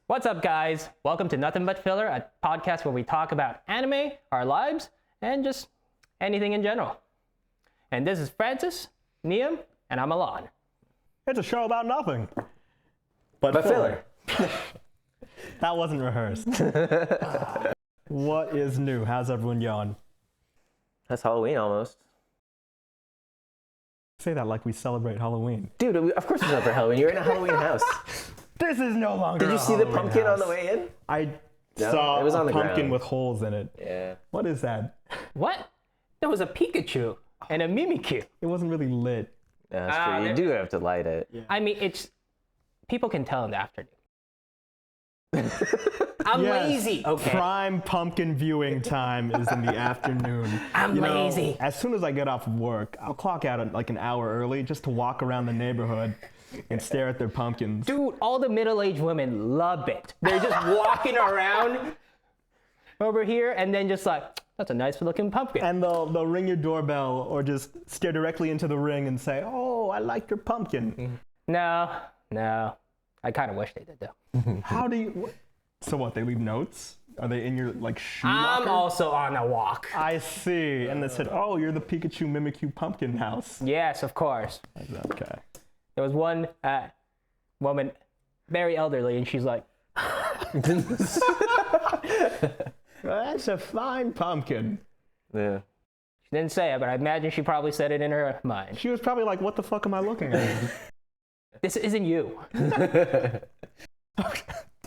What's up, guys? Welcome to Nothing But Filler, a podcast where we talk about anime, our lives, and just anything in general. And this is Francis, Niam, and I'm Alon. It's a show about nothing. But filler. That wasn't rehearsed. What is new? How's everyone going? That's Halloween almost. Say that like we celebrate Halloween. Dude, of course it's not for Halloween. You're in a Halloween house. This is no longer Did you see the pumpkin on the way in? I No, saw it was on a the pumpkin ground. with holes in it. Yeah. What is that? What? There was a Pikachu and a Mimikyu. It wasn't really lit. Yeah, that's true. You do have to light it. Yeah. I mean, it's... People can tell in the afternoon. I'm Yes. lazy, okay? Prime pumpkin viewing time is in the afternoon. I'm lazy. As soon as I get off of work, I'll clock out at like an hour early just to walk around the neighborhood and stare at their pumpkins. Dude, all the middle-aged women love it. They're just walking around over here and then just like, that's a nice looking pumpkin. And they'll ring your doorbell or just stare directly into the ring and say, "Oh, I like your pumpkin." No. I kind of wish they did, though. How do you... So what, they leave notes? Are they in your, like, shoe I'm locker? also on a walk. I see. And they said, "Oh, you're the Pikachu Mimikyu pumpkin house." Yes, of course. Okay. There was one woman, very elderly, and she's like, That's a fine pumpkin. Yeah. she didn't say it, but I imagine she probably said it in her mind. She was probably like, "What the fuck am I looking at?" This isn't you.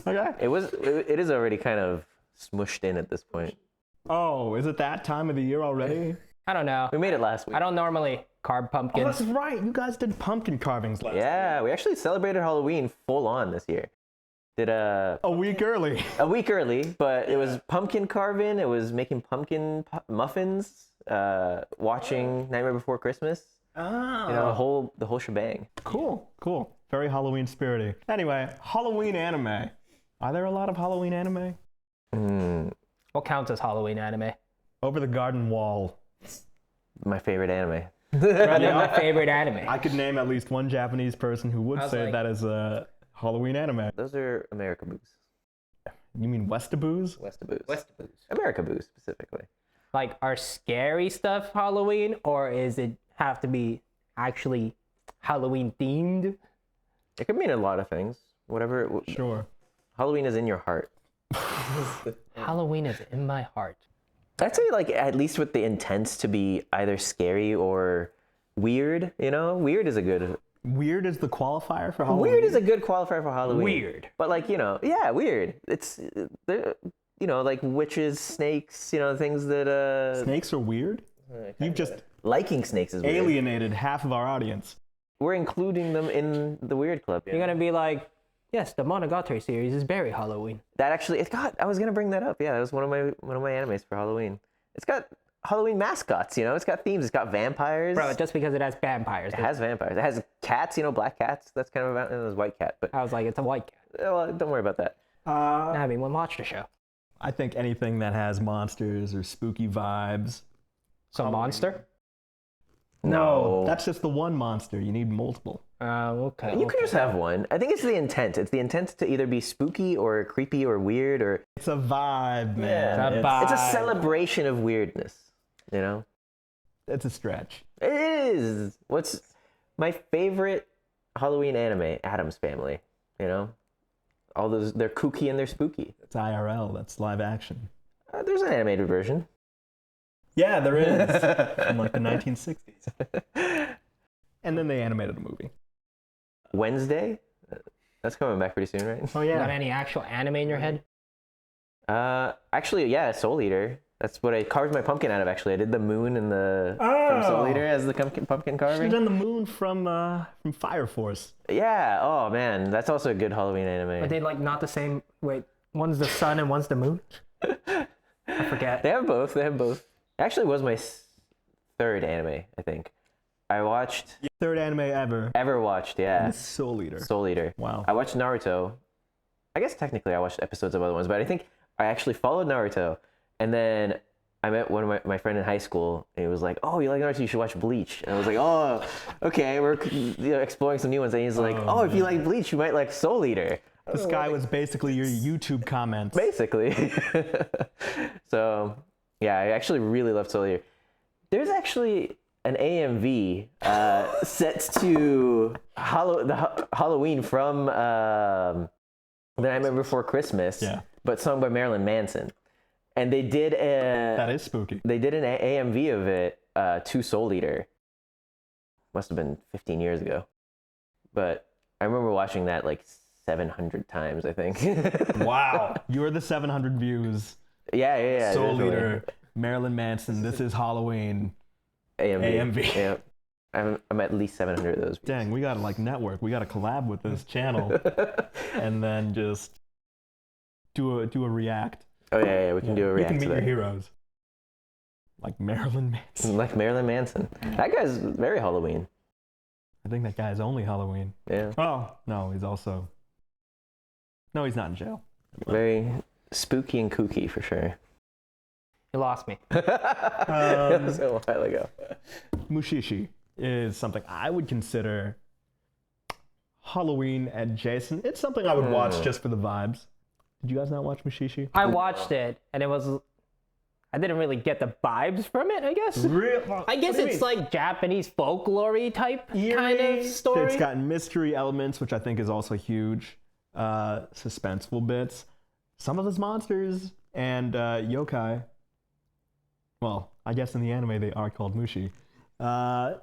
Okay. It is already kind of smushed in at this point. Oh, is it that time of the year already? I don't know. We made it last week. I don't normally carve Oh, pumpkins. that's right. You guys did pumpkin carvings last Yeah, we actually celebrated Halloween full on this year. Did a week early. a week early, but it was pumpkin carving. It was making pumpkin muffins. Watching Nightmare Before Christmas. Oh. You know, the whole shebang. Cool. Very Halloween spirity. Anyway, Halloween anime. Are there a lot of Halloween anime? What counts as Halloween anime? Over the Garden Wall. My favorite anime. Probably my favorite anime. I could name at least one Japanese person who would I was say like- that is a Halloween anime. Those are America Boos. You mean Westaboos? Westaboos. America Boos specifically. Like, are scary stuff Halloween, or is it have to be actually Halloween themed? It could mean a lot of things. Whatever. Sure. Halloween is in your heart. Halloween is in my heart. I'd say like at least with the intent to be either scary or weird. You know, weird is a good. Weird is the qualifier for Halloween. Weird is a good qualifier for Halloween. Weird. But like yeah, weird. It's like witches, snakes. Things that. Snakes are weird? You've just Liking snakes is weird. alienated half of our audience. We're including them in the weird club. You're gonna be like, yes, the Monogatari series is very Halloween. That actually, I was gonna bring that up. Yeah, that was one of my animes for Halloween. It's got Halloween mascots. It's got themes. It's got vampires. Bro, just because it has vampires. It has vampires. It has cats. Black cats. That's kind of about. It was white cat, but I was like, it's a white cat. well, don't worry about that. I mean, when watch the show. I think anything that has monsters or spooky vibes. So monster? No, That's just the one monster. You need multiple. Okay. you can just have one. I think it's the intent. It's the intent to either be spooky or creepy or weird or. It's a vibe, man. It's a vibe. It's a celebration of weirdness. It's a stretch. It is. What's my favorite Halloween anime? Addams Family. All those, they're kooky and they're spooky. It's IRL. That's live action. There's an animated version. Yeah, there is. From like the 1960s. And then they animated a movie. Wednesday? That's coming back pretty soon, right? Oh, You got yeah. any actual anime in your head? Actually, yeah, Soul Eater. That's what I carved my pumpkin out of, actually. I did the moon and from Soul Eater as the pumpkin Should have carving. done the moon from Fire Force. Yeah, oh man, that's also a good Halloween Are anime. they like not the same? Wait, one's the sun and one's the moon? I forget. They have both. Actually, it was my third anime, I think. I watched, Third anime ever. watched, yeah. It's Soul Eater. Soul Eater. Wow. I watched Naruto. I guess technically I watched episodes of other ones, but I think I actually followed Naruto. And then I met one of my friend in high school, and he was like, "Oh, you like Naruto? You should watch Bleach." And I was like, "Oh, okay, we're exploring some new ones." And he's like, "Oh, if you like Bleach, you might like Soul Eater." This guy was basically your YouTube comments. Basically. So, yeah, I actually really love Soul Eater. There's actually an AMV set to Halloween from The Nightmare Before Christmas, but sung by Marilyn Manson. And they did that is spooky. They did an AMV of it to Soul Eater. Must have been 15 years ago. But I remember watching that like 700 times, I think. Wow. You're the 700 views. Yeah. Soul Eater, Marilyn Manson, This Is Halloween. AMV. Yeah. I'm at least 700 of those views. Dang, we gotta like network. We gotta collab with this channel. And then just do a react. Oh, yeah, we can do a react. We can meet to your that. heroes. Like Marilyn Manson. Like Marilyn Manson. That guy's very Halloween. I think that guy's only Halloween. Yeah. Oh, no, he's also... No, he's not in jail. Very spooky and kooky, for sure. You lost me. That was a while ago. Mushishi is something I would consider Halloween adjacent. It's something I would watch just for the vibes. Did you guys not watch Mushishi? I watched it, and I didn't really get the vibes from it, I guess. I guess it's like Japanese folklore type kind of story. It's got mystery elements, which I think is also huge. Suspenseful bits. Some of his monsters and yokai, well, I guess in the anime they are called mushi, are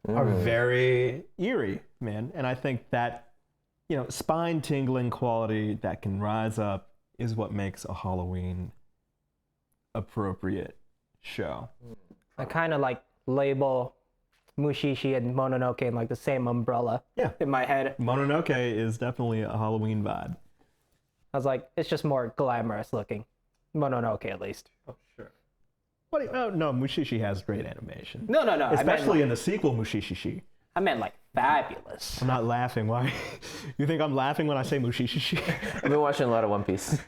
very eerie, man. And I think that, spine-tingling quality that can rise up is what makes a Halloween appropriate show. I kind of like label Mushishi and Mononoke in like the same umbrella in my head. Mononoke is definitely a Halloween vibe. I was like, it's just more glamorous looking. Mononoke, at least. Oh, sure. No, Mushishi has great animation. No. Especially in the sequel, Mushishi. I meant like fabulous. I'm not laughing. Why? You think I'm laughing when I say Mushishi? I've been watching a lot of One Piece.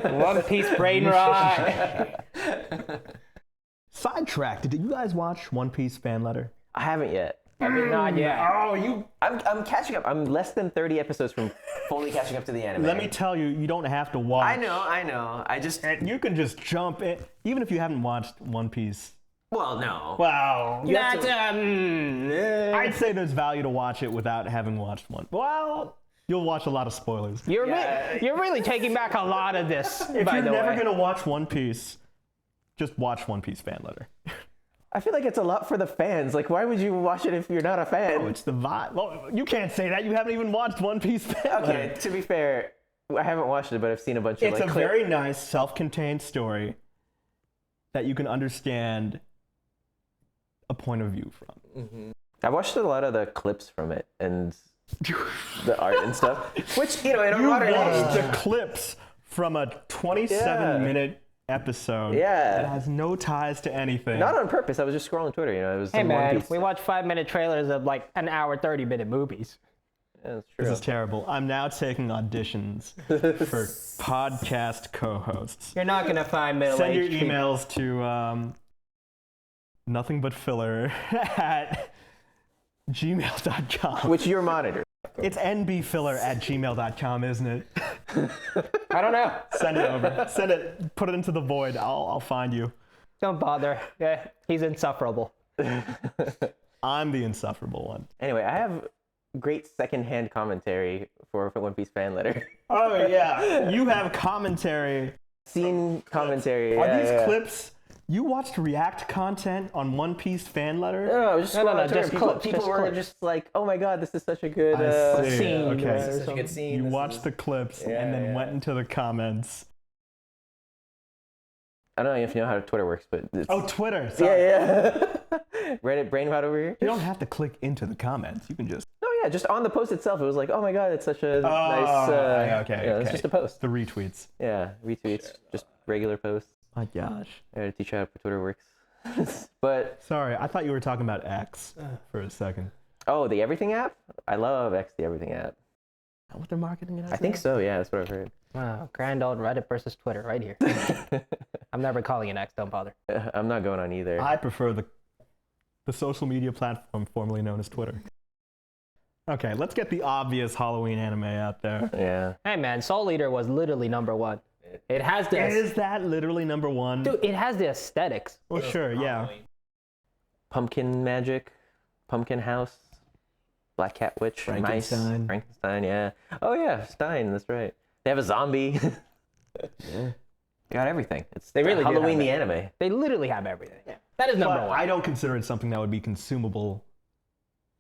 One Piece brain rot. Sidetracked. Did you guys watch One Piece fan letter? I haven't yet. I mean, not yet. Oh, I'm catching up. I'm less than 30 episodes from fully catching up to the anime. Let me tell you, you don't have to watch. I know. You can just jump in, even if you haven't watched One Piece. Well, no. Wow. That's, I'd say there's value to watch it without having watched one. Well, you'll watch a lot of spoilers. You're really taking back a lot of this, If by you're the never way. going to watch One Piece, just watch One Piece fan letter. I feel like it's a lot for the fans. Like, why would you watch it if you're not a fan? Oh, it's the vibe. Well, you can't say that. You haven't even watched One Piece fan letter. Okay, to be fair, I haven't watched it, but I've seen a bunch of It's like a very nice, self-contained story that you can understand a point of view from. I watched a lot of the clips from it and the art and stuff. Which, in a You modern watched age, the clips from a 27-minute episode that has no ties to anything. not on purpose. I was just scrolling Twitter. It was Hey some One man, Piece. we watch 5-minute trailers of like an hour, 30-minute movies. Yeah, that's true. This is terrible. I'm now taking auditions for podcast co-hosts. You're not gonna find Send your middle-aged people. emails to nothingbutfiller at gmail.com. Which you're monitored. It's nbfiller@gmail.com, isn't it? I don't know. Send it over. Send it. Put it into the void. I'll find you. Don't bother. Yeah, he's insufferable. I'm the insufferable one. Anyway, I have great secondhand commentary for One Piece fan letter. Oh yeah, you have commentary. Scene commentary. Are yeah, these yeah. clips? You watched React content on One Piece fan letter? No, just No, scrolling Twitter. just people, clips, people just were clips. just like, "Oh my god, this is such a good I see. scene, Okay. right, or This is such a something. good scene." You This watched is- the clips Yeah, and then yeah. went into the comments. I don't know if you know how Twitter works, but it's... Oh, Twitter. Sorry. yeah. Reddit brain rot over here. You don't have to click into the comments. You can just. No, yeah, just on the post itself, it was like, "Oh my god, it's such a nice." okay. It's just a post. The retweets. Yeah, retweets, just regular posts. My gosh. I gotta teach you how Twitter works. But Sorry, I thought you were talking about X for a second. oh, the Everything app. I love X, the Everything app. Is that what they're marketing it as? I think so. Yeah, that's what I've heard. Wow, grand old Reddit versus Twitter right here. I'm never calling it X, don't bother. I'm not going on either. I prefer the social media platform formerly known as Twitter. Okay, let's get the obvious Halloween anime out there. Yeah. Hey man, Soul Eater was literally number one. It has the Is that literally number one? dude. It has the aesthetics. Well, sure, yeah. Pumpkin magic, pumpkin house, black cat witch, Frankenstein. mice, Frankenstein, yeah. Oh yeah, Stein, that's right. They have a zombie. Yeah. Got everything. It's They really do Halloween have the it. anime. They literally have everything. That is number But one. I don't consider it something that would be consumable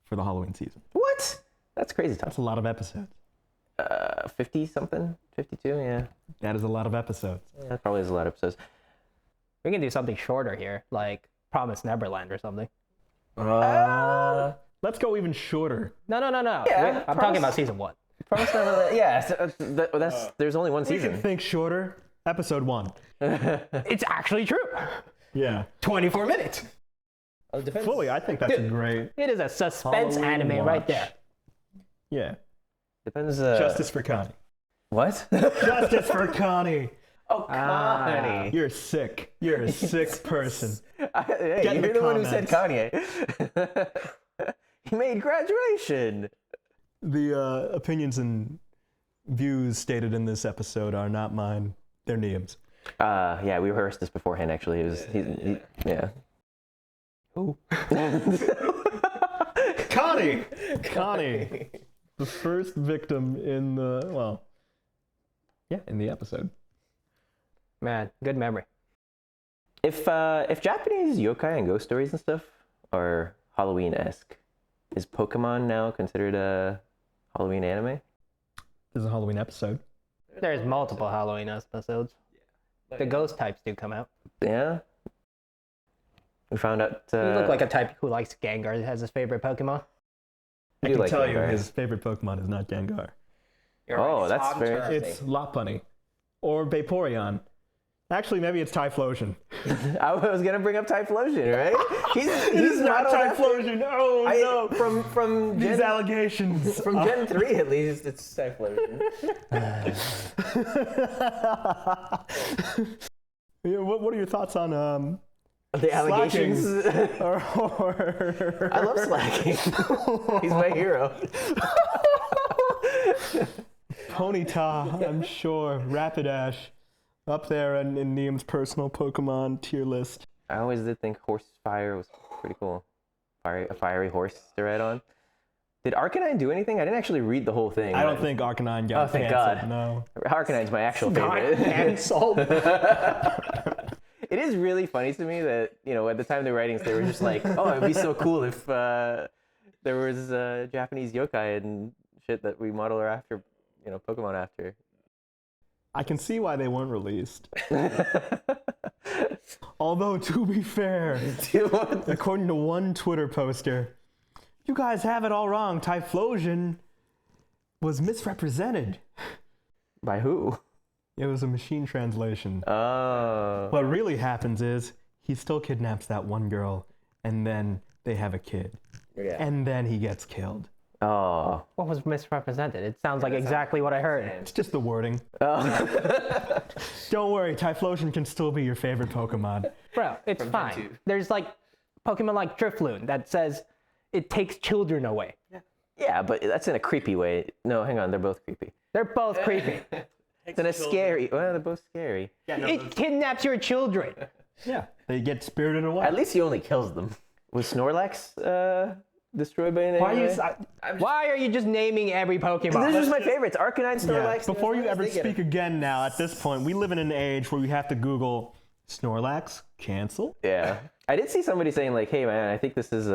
for the Halloween season. What? That's crazy talk. That's a lot of episodes. 50 something? 52, yeah. That is a lot of episodes. That probably is a lot of episodes. We can do something shorter here, like Promise Neverland or something. Let's go even shorter. No. Yeah, I'm talking about season one. Promise Neverland. Yeah, there's only one We season. can think shorter. Episode 1. It's actually true. Yeah. 24 minutes. Fully, I think that's a great. It is a suspense Halloween anime right watch. there. Yeah. Depends. Justice for Connie. What? Justice for Connie. Oh, Connie. You're sick. You're a sick person. Hey, Get in you're the the one who said Kanye. He made graduation. The opinions and views stated in this episode are not mine. They're Niam's. Yeah, we rehearsed this beforehand. Actually, it was yeah. Ooh. Connie. Connie. The first victim in the in the episode. Man, good memory. If Japanese yokai and ghost stories and stuff are Halloween-esque, is Pokemon now considered a Halloween anime? There's a Halloween episode. There's multiple Halloween episodes. The ghost types do come out. Yeah. We found out. You look like a type who likes Gengar as his favorite Pokemon. I do can like tell you Gengar. his favorite Pokemon is not Gengar. Oh, that's very It's Lopunny. Or Vaporeon. Actually, maybe it's Typhlosion. I was gonna bring up Typhlosion, right? He's not modeled after- Typhlosion. Oh, no. From These Gen, allegations. from Gen 3 at least, it's Typhlosion. Yeah, what are your thoughts on The allegations. or I love slacking. He's my hero. Ponyta, I'm sure. Rapidash. Up there in Niam's personal Pokemon tier list. I always did think Horsefire was pretty cool. A fiery horse to ride on. Did Arcanine do anything? I didn't actually read the whole thing. I don't think Arcanine got thank canceled. God. No. Arcanine's my actual favorite. Cancelled. It is really funny to me that, at the time they were writing, they were just like, oh, it'd be so cool if there was Japanese yokai and shit that we model her after, Pokemon after. I can see why they weren't released. Although, to be fair, according to one Twitter poster, you guys have it all wrong. Typhlosion was misrepresented. By who? It was a machine translation. Oh. What really happens is he still kidnaps that one girl, and then they have a kid. Yeah. And then he gets killed. Oh. What was misrepresented? It sounds like exactly what I heard. It's just the wording. Oh. Don't worry, Typhlosion can still be your favorite Pokemon. Bro, it's fine. There's like Pokemon like Drifloon that says it takes children away. Yeah, but that's in a creepy way. No, hang on, they're both creepy. They're both creepy. It's in a scary. Well, they're both scary. It kidnaps your children. Yeah, they get spirited away. At least he only kills them. Was Snorlax destroyed by an Why anime? Why are you just naming every Pokemon? These are just my favorites. Arcanine, Snorlax. Before you Snorlax, ever they get speak again now, at this point, we live in an age where we have to Google Snorlax, cancel. Yeah. I did see somebody saying like, hey man, I think this is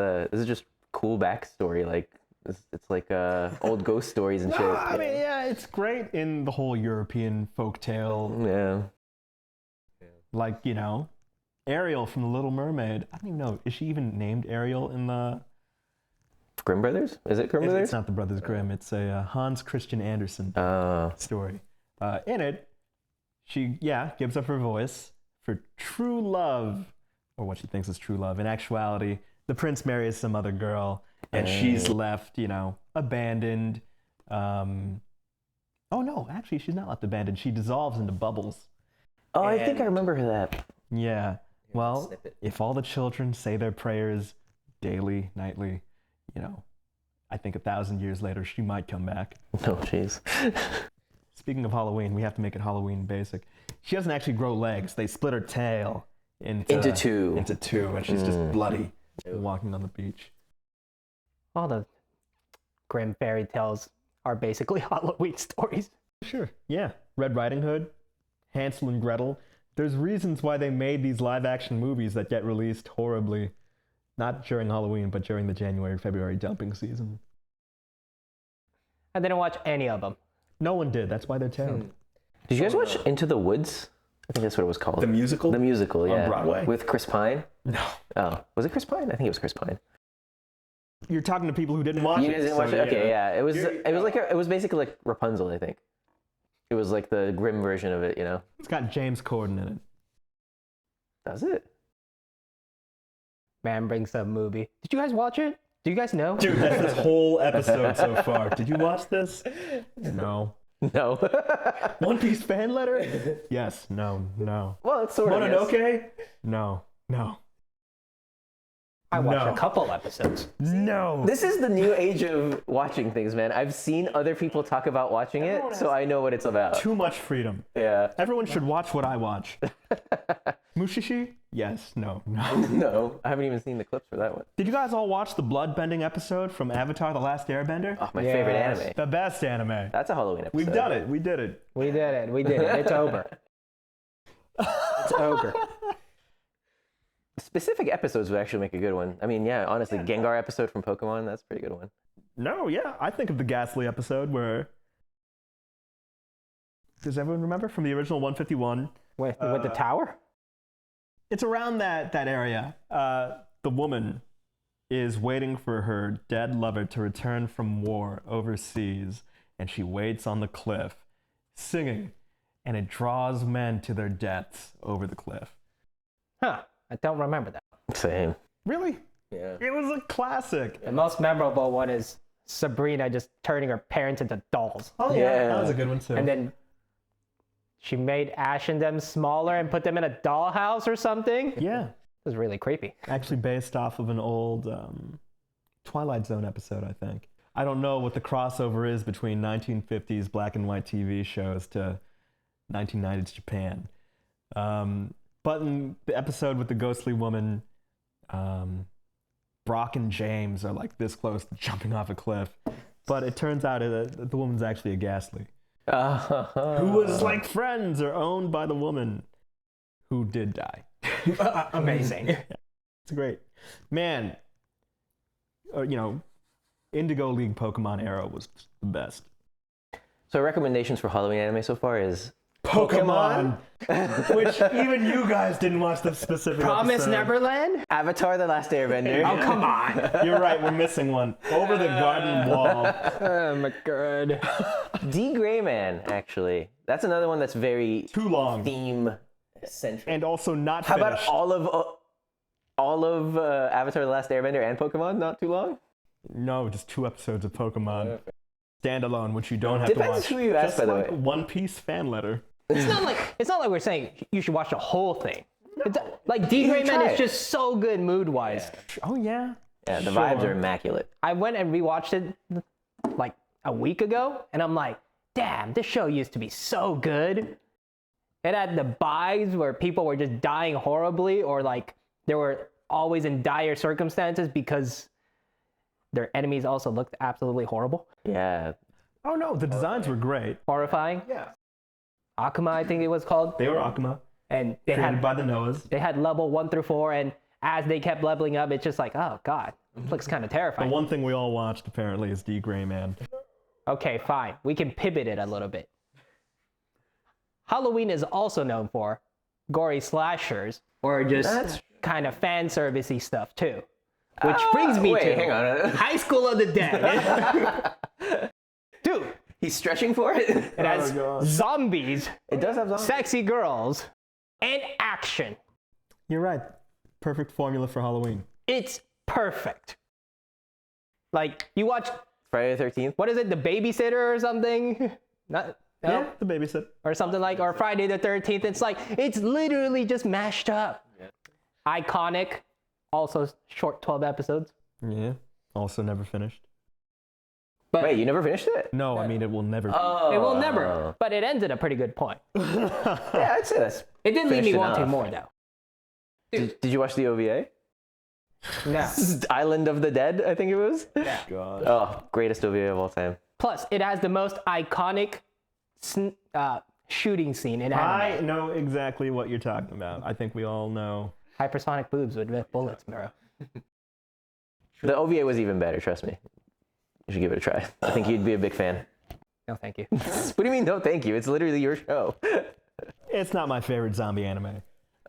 just cool backstory. Like it's like old ghost stories and shit. I mean, yeah, it's great in the whole European folktale. Yeah. Like, Ariel from The Little Mermaid. I don't even know. Is she even named Ariel in the... Grimm Brothers? Is it Grimm It's Brothers? not the Brothers Grimm. It's a Hans Christian Andersen story. In it, she, gives up her voice for true love, or what she thinks is true love. In actuality, the prince marries some other girl, and she's left, abandoned. Oh no, actually, she's not left abandoned. She dissolves into bubbles. Oh, I think I remember that. Yeah. Well, snippet. if all the children say their prayers daily, nightly, I think 1,000 years later, she might come back. Oh, jeez. Speaking of Halloween, we have to make it Halloween basic. She doesn't actually grow legs. They split her tail into two. Into two, and she's just bloody walking on the beach. All the grim fairy tales are basically Halloween stories. Sure, yeah. Red Riding Hood, Hansel and Gretel. There's reasons why they made these live-action movies that get released horribly. Not during Halloween, but during the January-February dumping season. I didn't watch any of them. No one did. That's why they're terrible. Did you guys watch Into the Woods? I think that's what it was called. The musical? The musical, yeah. On Broadway? With Chris Pine? No. Oh, was it Chris Pine? I think it was Chris Pine. You're talking to people who didn't watch it. You guys didn't watch it? Okay, yeah. It was basically like Rapunzel, I think. It was like the grim version of it, you know? It's got James Corden in it. Does it? Man brings up movie. Did you guys watch it? Do you guys know? Dude, that's this whole episode so far. Did you watch this? No. No. One Piece fan letter? Yes. No. Well, it's sort of. Mononoke? No. I watched No. a couple episodes. No. This is the new age of watching things, man. I've seen other people talk about watching it, so I know what it's about. Too much freedom. Yeah. Everyone should watch what I watch. Mushishi? Yes. No. No, I haven't even seen the clips for that one. Did you guys all watch the bloodbending episode from Avatar: The Last Airbender? Oh, my favorite Yes. anime. The best anime. That's a Halloween episode. We've done it. We did it. We did it. It's over. It's over. Specific episodes would actually make a good one. I mean, yeah, honestly, Gengar episode from Pokemon, that's a pretty good one. No, yeah. I think of the Ghastly episode where... Does everyone remember from the original 151? With the tower? It's around that area. The woman is waiting for her dead lover to return from war overseas, and she waits on the cliff, singing, and it draws men to their deaths over the cliff. Huh. I don't remember that. Same. Really? Yeah. It was a classic. The most memorable one is Sabrina just turning her parents into dolls. Oh yeah. That was a good one too. And then she made Ash and them smaller and put them in a dollhouse or something. It yeah. was really creepy. Actually based off of an old Twilight Zone episode, I think. I don't know what the crossover is between 1950s black and white TV shows to 1990s Japan. But in the episode with the ghostly woman, Brock and James are like this close to jumping off a cliff. But it turns out that the woman's actually a Ghastly. Who was like friends or owned by the woman who did die. Amazing. It's great. Man, Indigo League Pokemon era was the best. So recommendations for Halloween anime so far is Pokemon. Which even you guys didn't watch the specific Promise episode. Neverland? Avatar: The Last Airbender. Oh, come on. You're right, we're missing one. Over the garden wall. Oh, my God. D. Gray Man, actually. That's another one that's very Too long. theme centric. And also not How finished. about all of Avatar: The Last Airbender and Pokemon? Not too long. No, just 2 episodes of Pokemon. Standalone, which you don't have to Depends watch. who you ask, Just by the like way. a One Piece fan letter. It's not like we're saying you should watch the whole thing. It's, like D. You Gray can Man try is it. just so good mood-wise. Oh, yeah. Yeah, the vibes are immaculate. I went and rewatched it like a week ago, and I'm like, damn, this show used to be so good. It had the vibes where people were just dying horribly, or like they were always in dire circumstances because their enemies also looked absolutely horrible. Yeah. Oh, no, the designs were great. Horrifying. Yeah. Akuma, I think it was called. They were Akuma, And they created had by the Noahs. they had level 1 through 4, and as they kept leveling up, it's just like, oh god, it looks kind of The terrifying. one thing we all watched, apparently, is D. Gray Man. Okay, fine. We can pivot it a little bit. Halloween is also known for gory slashers, or just That's- kind of fan servicey stuff too. Which brings me wait, to hang on. High School of the Dead. Dude, He's stretching for it. it has God. zombies, It does have zombies. sexy girls, and action. You're right. Perfect formula for Halloween. It's perfect. Like, you watch, Friday the 13th. what is it, The Babysitter or something? Not, no? Yeah, the babysit. Or something like, or Friday the 13th. It's like, it's literally just mashed up. Iconic. Also short 12 episodes. Yeah. Also never finished. But Wait, you never finished it? No, I mean it will never. Oh. it will never. But it ends at a pretty good point. Yeah, I'd say that's. It did leave me Finished wanting enough. more though. Did you watch the OVA? No. Island of the Dead, I think it was. Yeah. God. Oh, greatest OVA of all time. Plus, it has the most iconic shooting scene in anime. I know exactly what you're talking about. I think we all know. Hypersonic boobs with bullets, bro. The OVA was even better, trust me. You should give it a try. I think you'd be a big fan. No, thank you. What do you mean, no thank you? It's literally your show. It's not my favorite zombie anime.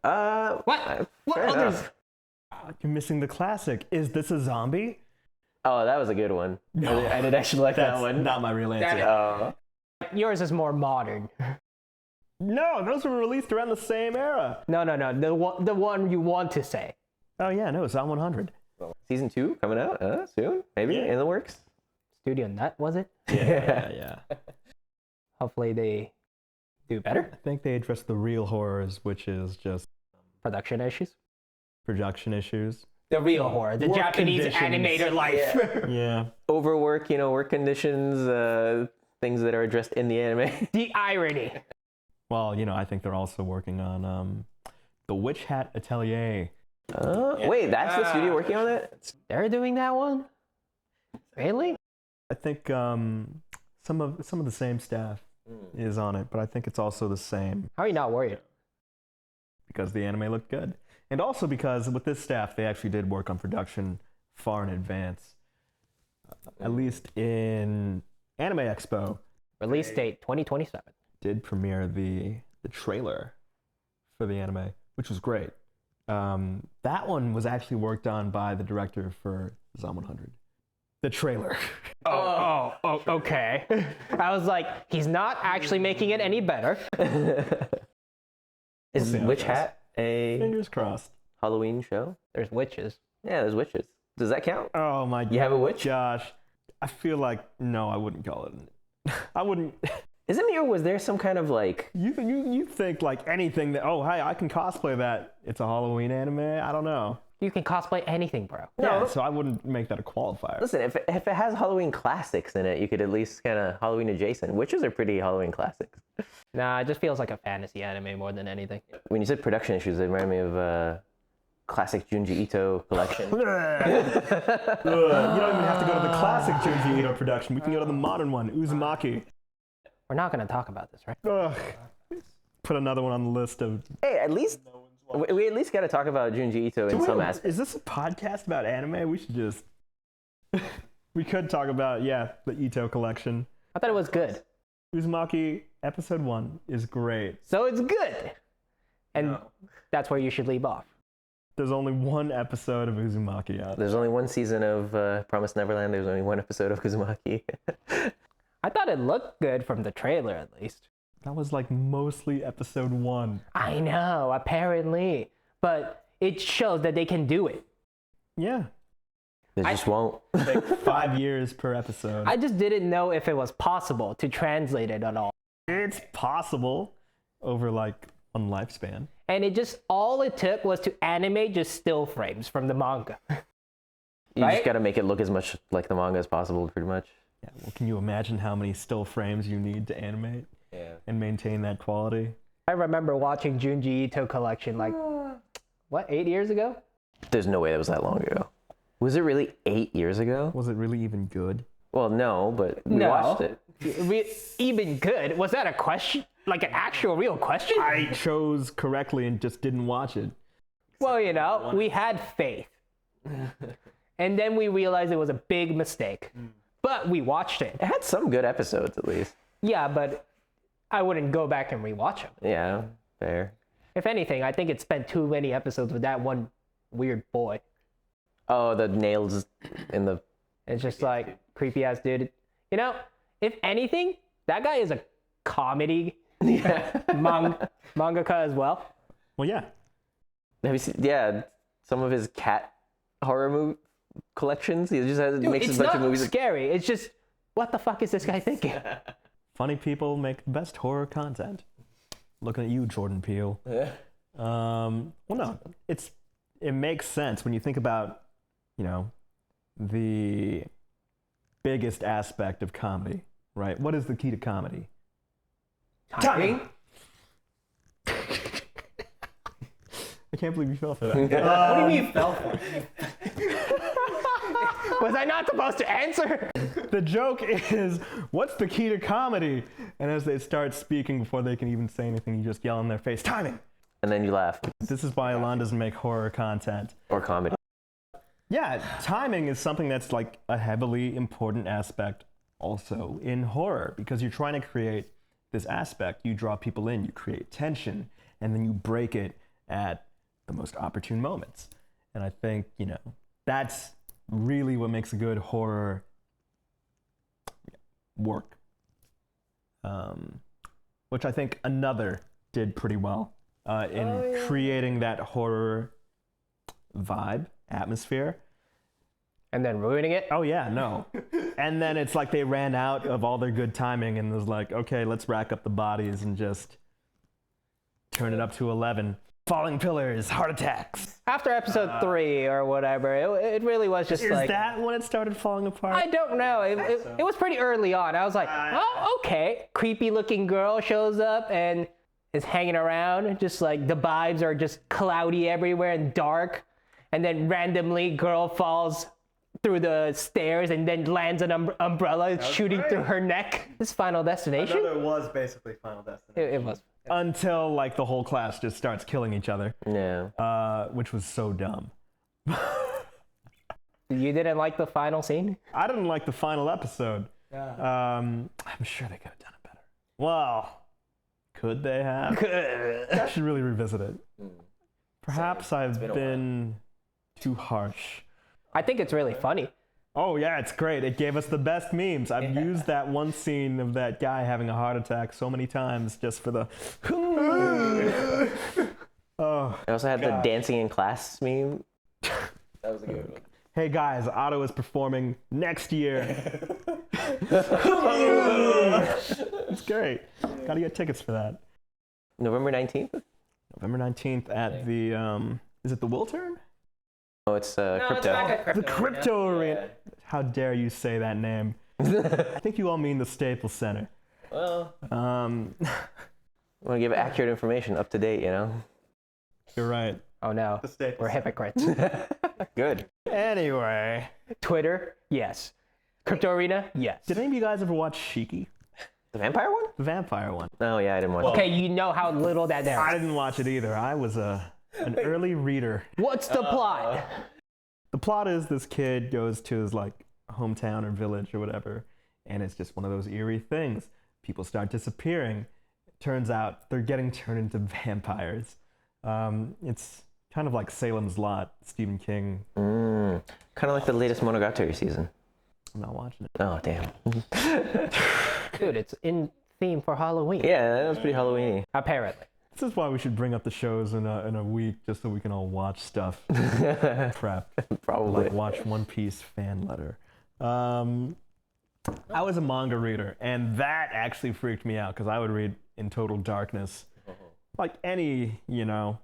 What? What fair others? enough. You're missing the classic. Is this a zombie? Oh, that was a good one. No. I did actually like that That's one. not my real answer. Oh. Yours is more modern. No, those were released around the same era. No. The one you want to say. Oh yeah, no, Zom 100. Season 2 coming out soon? Maybe Yeah. in the works? Studio Nut, was it? Yeah. Hopefully they do better. I think they addressed the real horrors, which is just Production issues. production issues. The real horror. The Work Japanese conditions. animator life. Yeah. Overwork, work conditions, things that are addressed in the anime. The irony. Well, I think they're also working on the Witch Hat Atelier. Wait, that's the studio working on it? They're doing that one? Really? I think some of the same staff is on it, but I think it's also the same How are you not worried? because the anime looked good. And also because with this staff, they actually did work on production far in advance. At least in Anime Expo, Release date 2027. did premiere the trailer for the anime, which was great. That one was actually worked on by the director for Zom 100. The trailer. Oh, okay. I was like, he's not actually making it any better. Is see how it Witch goes. Hat a Fingers crossed. Halloween show? There's witches. Yeah, there's witches. Does that count? Oh my god. You have a witch? Josh, I feel like, no, I wouldn't call it. I wouldn't. Is it me or was there some kind of like... You think like anything that, oh, hi, I can cosplay that. It's a Halloween anime? I don't know. You can cosplay anything, bro. Yeah, so I wouldn't make that a qualifier. Listen, if it has Halloween classics in it, you could at least kind of Halloween adjacent. Witches are pretty Halloween classics. Nah, it just feels like a fantasy anime more than anything. When you said production issues, it reminded me of classic Junji Ito collection. You don't even have to go to the classic Junji Ito production. We can go to the modern one, Uzumaki. We're not going to talk about this, right? Ugh. Put another one on the list of. Hey, at least we at least got to talk about Junji Ito in some aspects. Is this a podcast about anime? We should just. We could talk about, the Ito collection. I thought it was good. Uzumaki episode 1 is great. So it's good. And that's where you should leave off. There's only one episode of Uzumaki out. There's only one season of Promised Neverland. There's only one episode of Kuzumaki. I thought it looked good from the trailer, at least. That was like mostly episode 1. I know, apparently. But it shows that they can do it. Yeah. They just won't. Like 5 years per episode. I just didn't know if it was possible to translate it at all. It's possible over like one lifespan. And all it took was to animate just still frames from the manga. You Right? just got to make it look as much like the manga as possible, pretty much. Yeah, well, can you imagine how many still frames you need to animate and maintain that quality? I remember watching Junji Ito collection 8 years ago? There's no way that was that long ago. Was it really 8 years ago? Was it really even good? Well, no, but we No. watched it. Even good? Was that a question? Like an actual real question? I chose correctly and just didn't watch it. Well, we had faith. And then we realized it was a big mistake. But we watched it. It had some good episodes, at least. Yeah, but I wouldn't go back and rewatch them. Yeah, fair. If anything, I think it spent too many episodes with that one weird boy. Oh, the nails in the... It's just like creepy ass dude. If anything, that guy is a comedy mangaka as well. Well, yeah. Have you seen... some of his cat horror movie collections. He just makes It's a bunch not of movies. scary. It's just, what the fuck is this guy thinking? Funny people make the best horror content. Looking at you, Jordan Peele. Yeah. Well, no, it makes sense when you think about, the biggest aspect of comedy, right? What is the key to comedy? Timing? I can't believe you fell for that. What do you mean you fell for it? Was I not supposed to answer? The joke is, what's the key to comedy? And as they start speaking, before they can even say anything, you just yell in their face, timing! And then you laugh. This is why Elon doesn't make horror content. Or comedy. Yeah, timing is something that's like a heavily important aspect also in horror, because you're trying to create this aspect. You draw people in, you create tension, and then you break it at the most opportune moments. And I think, that's really what makes a good horror work. Which I think Another did pretty well in creating that horror vibe, atmosphere. And then ruining it? Oh yeah, no. And then it's like they ran out of all their good timing and was like, okay, let's rack up the bodies and just turn it up to 11. Falling pillars, heart attacks. After episode 3 or whatever, it really was just Is like... that when it started falling apart? I don't know. It was pretty early on. I was like, oh, okay. Creepy looking girl shows up and is hanging around. Just like the vibes are just cloudy everywhere and dark. And then randomly girl falls through the stairs and then lands an umbrella shooting through her neck. This Final Destination? Another was basically Final Destination. It was. Until like the whole class just starts killing each other. Yeah. Which was so dumb. You didn't like the final scene? I didn't like the final episode. Yeah. I'm sure they could have done it better. Well, could they have? I should really revisit it. Perhaps I've been too harsh. I think it's really funny. Oh yeah, it's great. It gave us the best memes. I've used that one scene of that guy having a heart attack so many times just for the... Oh. I also had the dancing in class meme. That was a good one. Hey guys, Otto is performing next year. It's great. Gotta get tickets for that. November 19th? November 19th at the, is it the Wiltern? Oh, it's crypto. The Crypto Arena. How dare you say that name? I think you all mean the Staples Center. Well, I want to give accurate information, up to date, You're right. Oh no, The Staples we're hypocrites. Good. Anyway. Twitter, yes. Crypto Arena, yes. Did any of you guys ever watch Shiki? The vampire one? The vampire one. Oh, yeah, I didn't watch it. Okay, you know how little that there I is. didn't watch it either. I was an early reader. What's the plot? The plot is this kid goes to his like hometown or village or whatever, and it's just one of those eerie things. People start disappearing. Turns out they're getting turned into vampires. It's kind of like Salem's Lot, Stephen King. Kind of like the latest Monogatari season. I'm not watching it. Oh, damn. Dude, it's in theme for Halloween. Yeah, that was pretty Halloween-y. Apparently. This is why we should bring up the shows in a week, just so we can all watch stuff. Prep. Probably. Like watch One Piece fan letter. I was a manga reader, and that actually freaked me out because I would read in total darkness. Like anyone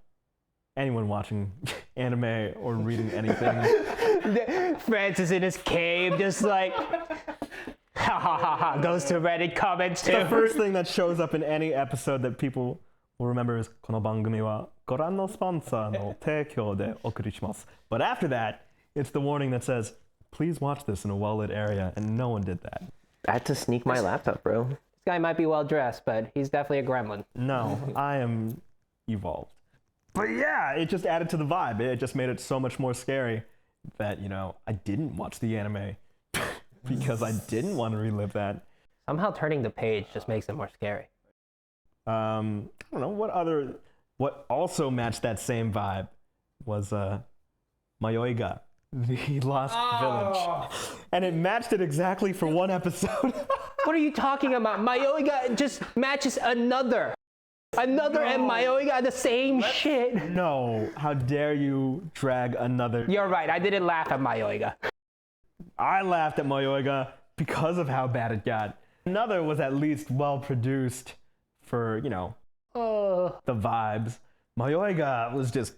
watching anime or reading anything. Francis in his cave, just like, ha ha ha ha, goes to Reddit comments too. The first thing that shows up in any episode that people will remember is この番組はご覧のスポンサーの提供でお送りします. But after that, it's the warning that says, please watch this in a well-lit area, and no one did that. I had to sneak my laptop, bro. This guy might be well dressed, but he's definitely a gremlin. No, I am evolved. But yeah, it just added to the vibe. It just made it so much more scary that, I didn't watch the anime because I didn't want to relive that. Somehow turning the page just makes it more scary. I don't know, what also matched that same vibe was Mayoiga, the Lost Village. And it matched it exactly for one episode. What are you talking about? Mayoiga just matches another. And Mayoiga are the same shit. No, how dare you drag another. You're right, I didn't laugh at Mayoiga. I laughed at Mayoiga because of how bad it got. Another was at least well produced for, the vibes. Mayoiga was just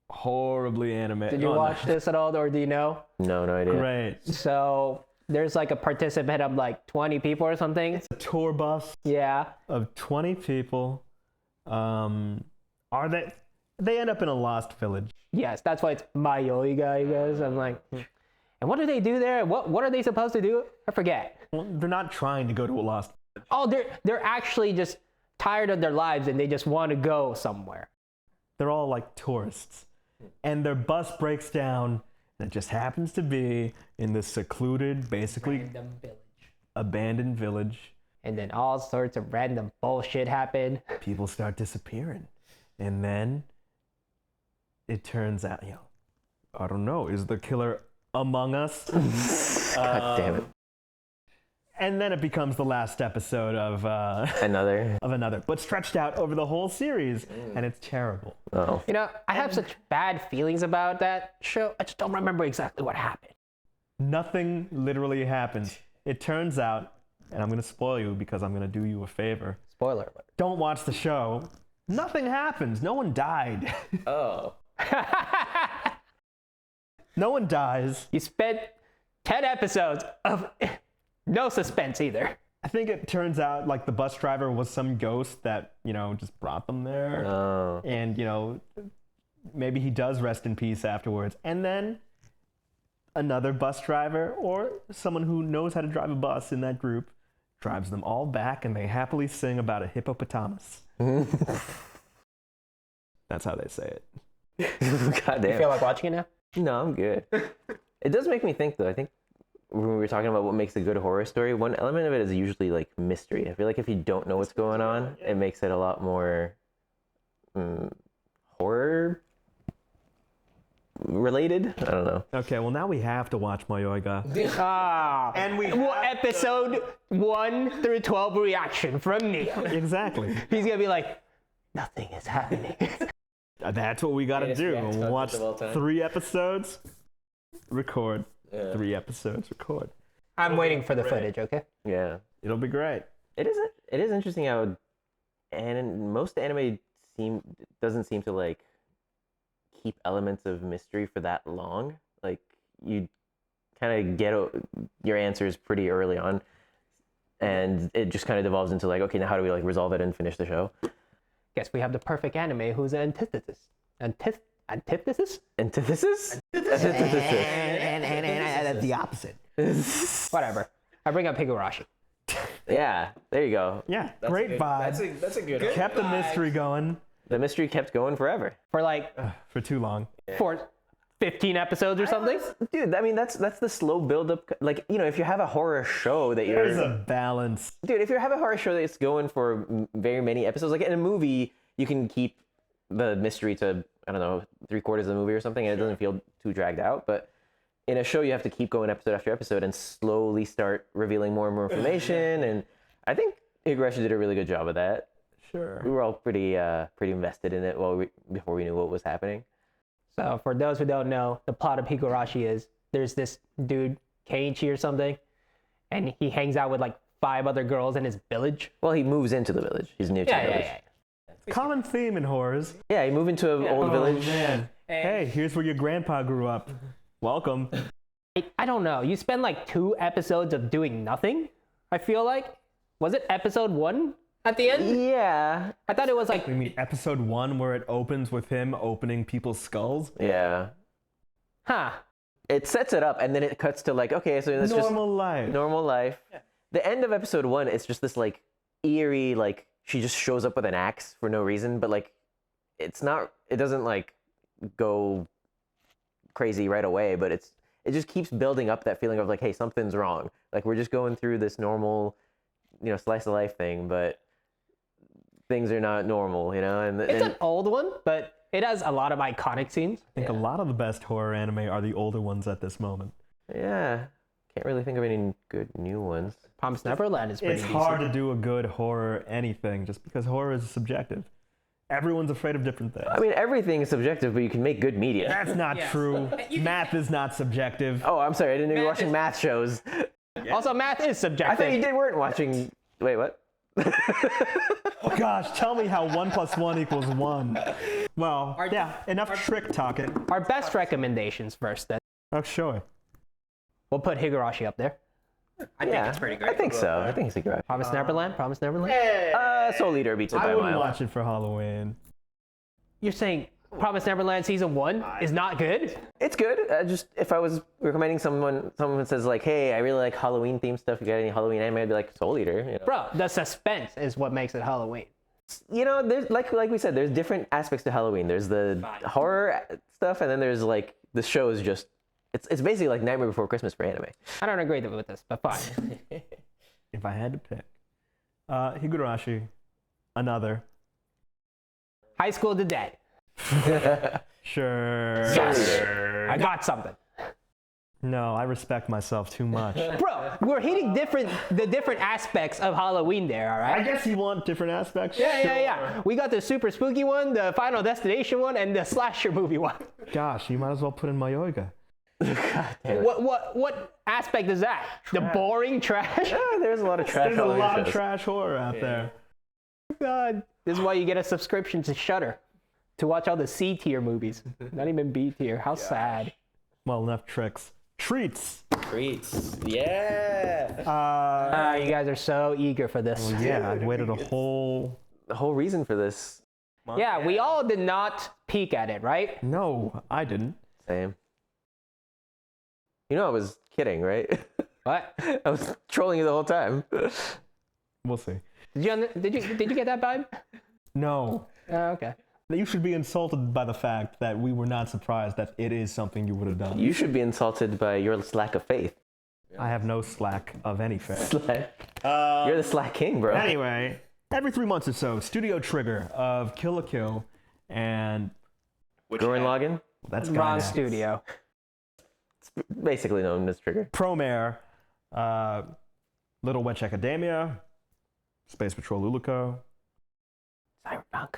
horribly animated. Did you watch this at all, or do you know? No idea. Great. So, there's like a participant of like 20 people or something. A tour bus Yeah. of 20 people. Are they end up in a lost village? Yes, that's why it's Mayoiga, you guys. I'm like, and what do they do there? What are they supposed to do? I forget. Well, they're not trying to go to a lost. Oh, they're actually just tired of their lives and they just want to go somewhere. They're all like tourists, and their bus breaks down, and it just happens to be in this secluded, basically Random village. abandoned village. And then all sorts of random bullshit happen. People start disappearing, and then it turns out, I don't know, is the killer among us? God damn it. And then it becomes the last episode of Another. but stretched out over the whole series, and it's terrible. Oh. You know, I have such bad feelings about that show. I just don't remember exactly what happened. Nothing literally happens. It turns out, and I'm gonna spoil you because I'm gonna do you a favor. Spoiler alert. Don't watch the show. Nothing happens. No one died. Oh. No one dies. You spent 10 episodes of no suspense either. I think it turns out like the bus driver was some ghost that, just brought them there. Oh. And, maybe he does rest in peace afterwards. And then another bus driver or someone who knows how to drive a bus in that group drives them all back, and they happily sing about a hippopotamus. That's how they say it. God You damn. feel like watching it now? No, I'm good. It does make me think, though. I think when we were talking about what makes a good horror story, one element of it is usually like mystery. I feel like if you don't know what's going on, it makes it a lot more horror related. I don't know. Okay, well now we have to watch Mayoiga. Ah. And we Well, have episode 1 through 12 reaction from Neo. Exactly. He's gonna be like, nothing is happening. That's what we gotta Greatest do. react We'll watch content of all time. 3 episodes, record. Yeah. 3 episodes, record. I'm waiting for the footage, okay? Yeah. It'll be great. It is interesting how most anime doesn't seem to like keep elements of mystery for that long. Like you kind of get your answers pretty early on, and it just kind of devolves into like, okay, now how do we like resolve it and finish the show? Guess we have the perfect anime who's an antithesis. Antithesis? Antithesis? And the opposite. Whatever. I bring up Higurashi. Yeah, there you go. Yeah, great vibe. That's a good. Kept the mystery going The mystery kept going forever. For like for too long. for 15 episodes or something. Dude, I mean that's the slow build up. Like, if you have a horror show that There's you're a balance. Dude, if you have a horror show that's going for very many episodes, like in a movie, you can keep the mystery to, I don't know, 3/4 of the movie or something, and it doesn't feel too dragged out. But in a show, you have to keep going episode after episode and slowly start revealing more and more information. And I think Higurashi did a really good job of that. Sure. We were all pretty invested in it before we knew what was happening. So for those who don't know, the plot of Higurashi is there's this dude, Keiichi or something, and he hangs out with like 5 other girls in his village. Well, he moves into the village. He's new to the village. Common theme in horrors. Yeah, he moved into an old village. Man. Hey, here's where your grandpa grew up. Welcome. I don't know. You spend like 2 episodes of doing nothing, I feel like. Was it episode 1 at the end? Yeah. I thought it was like, I mean, episode 1 where it opens with him opening people's skulls. Yeah. huh. It sets it up, and then it cuts to like, okay, so it's Normal life. just normal life. Yeah. The end of episode 1, it's just this like eerie, like she just shows up with an axe for no reason, but like it doesn't like go crazy right away, but it just keeps building up that feeling of like, hey, something's wrong. Like we're just going through this normal, slice of life thing, but things are not normal, and It's an old one, but it has a lot of iconic scenes. I think a lot of the best horror anime are the older ones at this moment. yeah, can't really think of any good new ones. Promised Neverland is pretty It's decent. hard to do a good horror anything just because horror is subjective. Everyone's afraid of different things. I mean, everything is subjective, but you can make good media. That's not true. Math is not subjective. Oh, I'm sorry, I didn't know you were Math watching is- math shows. Also, math is subjective. I thought you weren't watching. Wait, what? Oh gosh, tell me how 1 + 1 = 1. Well, yeah, enough trick talking. Our best recommendations first, then. Oh, sure. We'll put Higurashi up there. I think it's pretty great. I think so. I think it's a good. Promise Neverland? Promise Neverland? Soul Eater beats it by I a wouldn't mile. watch it for Halloween. You're saying Promise Neverland season 1 is not good? It's good. Just if I was recommending someone says like, hey, I really like Halloween themed stuff. You got any Halloween anime? I'd be like Soul Eater. You know? Bro, the suspense is what makes it Halloween. You know, there's like we said, there's different aspects to Halloween. There's the horror stuff, and then there's like the show is just it's basically like Nightmare Before Christmas for anime. I don't agree with this, but fine. If I had to pick, Higurashi, another. High School Today. Sure. I got something. No, I respect myself too much. Bro, we're hitting the different aspects of Halloween there, all right? I guess you want different aspects. Yeah. We got the super spooky one, the Final Destination one, and the slasher movie one. Gosh, you might as well put in Mayoiga. What aspect is that? The boring trash? Yeah, there's a lot of trash. There's a Halloween lot of shows. trash horror out there. God, this is why you get a subscription to Shudder to watch all the C tier movies, not even B tier. How sad. Well, enough tricks. Treats. Treats. Yeah. You guys are so eager for this. Yeah, I've waited a whole. The whole reason for this. Yeah, we all did not peek at it, right? No, I didn't. Same. You know I was kidding, right? What? I was trolling you the whole time. We'll see. Did you get that vibe? No. Oh, okay. You should be insulted by the fact that we were not surprised that it is something you would have done. You should be insulted by your lack of faith. I have no slack of any faith. You're the slack king, bro. Anyway, every 3 months or so, Studio Trigger of Kill la Kill and Gurren Lagann? that's Ron Gainax. Studio. Basically known as Trigger. Promare, Little Witch Academia, Space Patrol Luluco, Cyberpunk.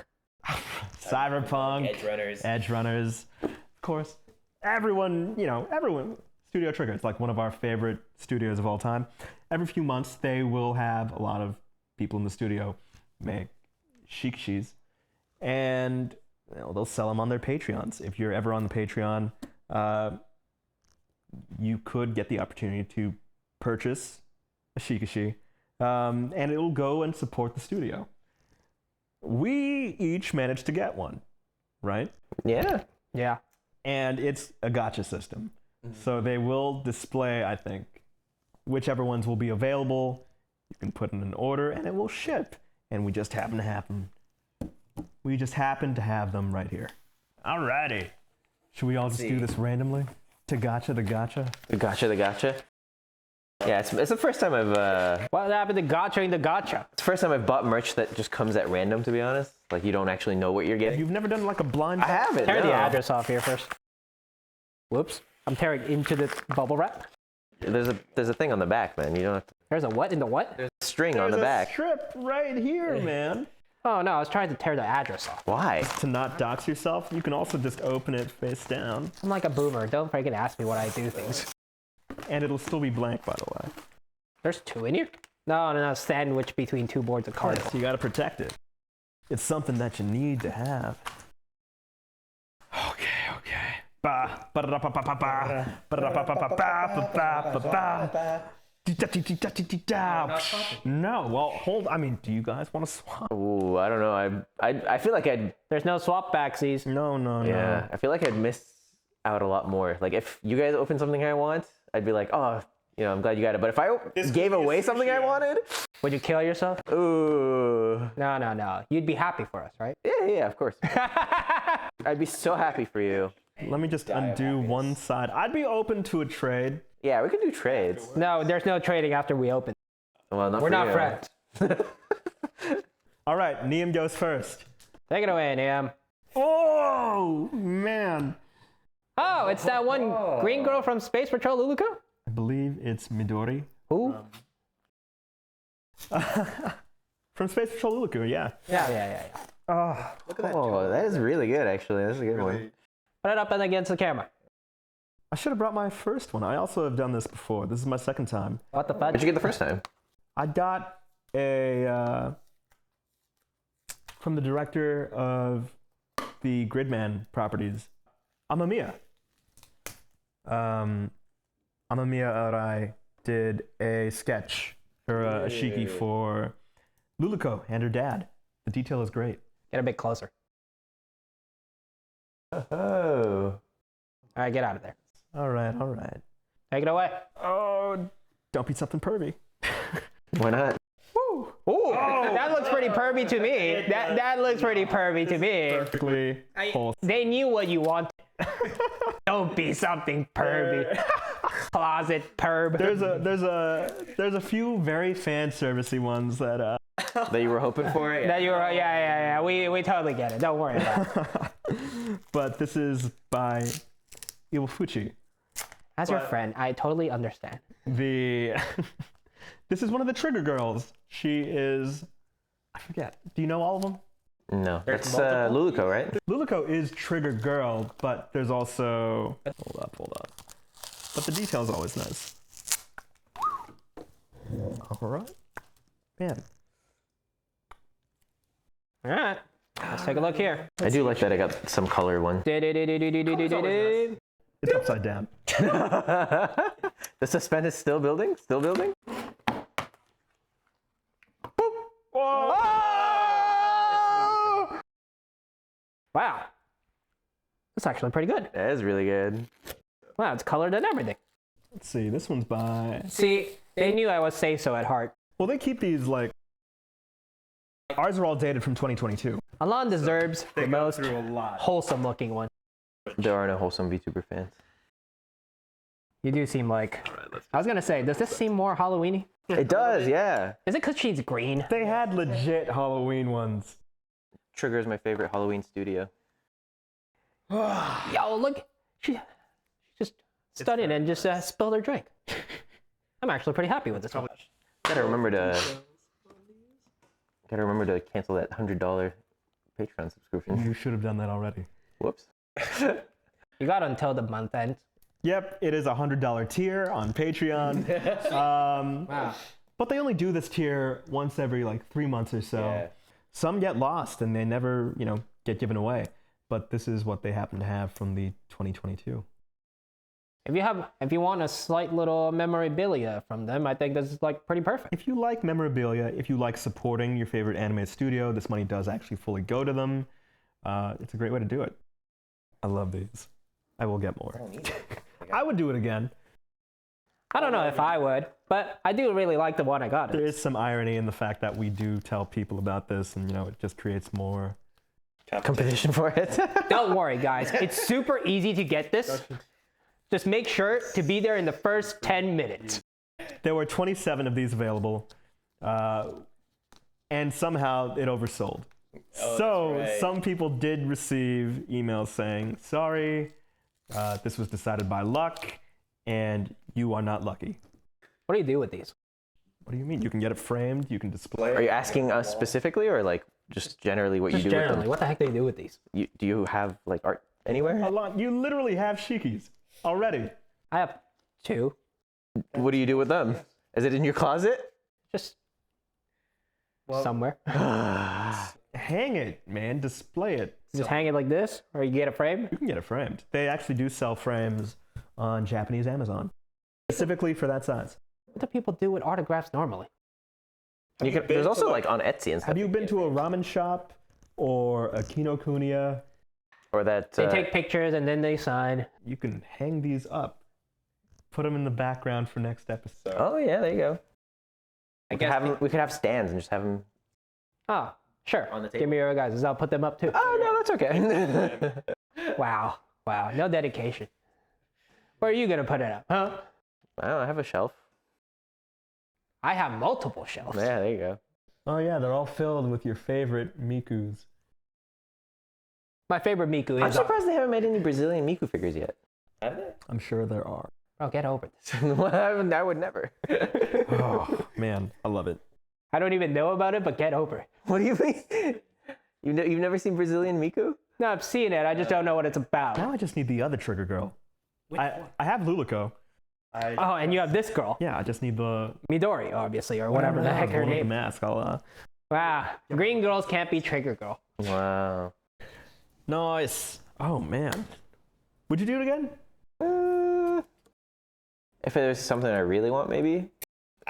Cyberpunk, Edge Runners. Of course, everyone, Studio Trigger. It's like one of our favorite studios of all time. Every few months, they will have a lot of people in the studio make Shikishis, and they'll sell them on their Patreons. If you're ever on the Patreon, you could get the opportunity to purchase a Shikishi, and it'll go and support the studio. We each managed to get one, right? Yeah. Yeah. And it's a gacha system. So they will display, I think, whichever ones will be available. You can put in an order and it will ship. And we just happen to have them. We just happen to have them right here. Alrighty. Should we all just do this randomly? To gacha, the gacha? The gotcha. Yeah, it's the first time I've What happened to gotchaing the gotcha? it's the first time I've bought merch that just comes at random, to be honest. Like you don't actually know what you're getting. You've never done like a blind... I haven't. Tear no. the address off here first. Whoops. I'm tearing into the bubble wrap. There's a thing on the back, man. You don't have to. There's a what in the what? There's a string on the back. strip right here, man. Oh no, I was trying to tear the address off. Why? To not dox yourself, you can also just open it face down. I'm like a boomer. Don't freaking ask me what I do things. And it'll still be blank, by the way. There's 2 in here? No, sandwich between 2 boards of cardboard. So you gotta protect it. It's something that you need to have. Okay. Ba ba da ba ba ba ba ba da ba ba ba ba ba ba ba. No, well, hold. I mean, do you guys want to swap? Ooh, I don't know. I feel like I'd There's no swap backsies. No. yeah. I feel like I'd miss out a lot more. Like if you guys open something I want, I'd be like, oh, I'm glad you got it. But if I gave away something I wanted, Would you kill yourself? ooh, No. You'd be happy for us, right? yeah, of course. I'd be so happy for you. Let me just undo one side. I'd be open to a trade. Yeah, we could do trades. No, there's no trading after we open. Well, not We're for not you. friends. All right, Niam goes first. Take it away, Niam. Oh man. Oh, it's that one green girl from Space Patrol Luluco? I believe it's Midori. Who? From Space Patrol Luluco, yeah. Yeah. Oh, that is really good, actually. That's a good one. Put it up and against the camera. I should have brought my first one. I also have done this before. This is my second time. What the What'd fudge? you get the first time? I got a from the director of the Gridman properties, Amamiya. Amamiya Arai did a sketch or a shiki for Luluko and her dad. The detail is great. Get a bit closer. Oh. All right, get out of there. All right, all right. Take it away. Oh, don't be something pervy. Why not? Ooh, that looks pretty pervy to me. That looks pretty pervy to me. Perfectly wholesome. They knew what you wanted. Don't be something pervy. Closet perv. There's a few very fan servicey ones that That you were hoping for? Yeah. That you were, yeah. We totally get it. Don't worry about it. but this is by Iwafuchi. As your friend, I totally understand. This is one of the Trigger girls. She is, I forget. Do you know all of them? No. That's multiple? Luluko, right? Luluko is Trigger girl, but there's also hold up. But the detail is always nice. All right, man. All right, let's take a look here. I do like that I got some color one. The It's upside down. The suspense is still building? Still building? Wow, that's actually pretty good. That is really good. Wow, it's colored and everything. Let's see. This one's by. See, they knew I would say so at heart. Well, they keep these like. Ours are all dated from 2022. Alon deserves the most a lot. wholesome looking one. There are no wholesome VTuber fans. You do seem like. I was gonna say, does this seem more Halloween-y? It does, yeah. Is it because she's green? They had legit Halloween ones. Trigger is my favorite Halloween studio. Yo, look, she just studied and just spilled her drink. I'm actually pretty happy with this one. Gotta remember to cancel that $100 Patreon subscription. You should have done that already. Whoops. You got until the month end. Yep, it is a $100 tier on Patreon. Wow. But they only do this tier once every like 3 months or so. Yeah. Some get lost and they never, get given away. But this is what they happen to have from the 2022. If you want a slight little memorabilia from them, I think this is like pretty perfect. If you like memorabilia, if you like supporting your favorite anime studio, this money does actually fully go to them. It's a great way to do it. I love these. I will get more. I would do it again. I don't know if I would, but I do really like the one I got. There is some irony in the fact that we do tell people about this and, it just creates more Competition for it. Don't worry, guys. It's super easy to get this. Just make sure to be there in the first 10 minutes. There were 27 of these available, and somehow it oversold. Some people did receive emails saying, sorry, this was decided by luck, and you are not lucky. What do you do with these? What do you mean? You can get it framed, you can display Are it. you asking us specifically or like just generally what Just you do generally, with them? what the heck do you do with these? Do you have like art anywhere? A lot. You literally have Shikis already. I have 2. What do you do with them? Is it in your closet? Just somewhere. Hang it, man. Display it. Just hang it like this, or you get a frame. You can get it framed. They actually do sell frames on Japanese Amazon, specifically for that size. What do people do with autographs normally? There's also like on Etsy and stuff. Have you been to a ramen shop or a Kinokuniya? Or that They take pictures and then they sign. You can hang these up, put them in the background for next episode. Oh yeah, there you go. I We could guess. we could have stands and just have them. Oh, sure. On the Give me your guys'. I'll put them up too. Oh no, that's okay. Wow. No dedication. Where are you gonna put it up? Huh? I don't know, I have a shelf. I have multiple shelves. Yeah, there you go. Oh yeah, they're all filled with your favorite Mikus. My favorite Miku I'm is. surprised they haven't made any Brazilian Miku figures yet. Have they? I'm sure there are. Oh, get over this. I would never. Oh man, I love it. I don't even know about it, but get over it. What do you mean? You've never seen Brazilian Miku? No, I've seen it. I just don't know what it's about. Now I just need the other Trigger girl. I have Luluko. Oh, and you have this girl, Yeah, I just need the Midori, obviously, or whatever the heck her one with the name. mask. Wow, green girls can't be Trigger Girl. Wow. Nice. Oh man, would you do it again? If there's something I really want, maybe.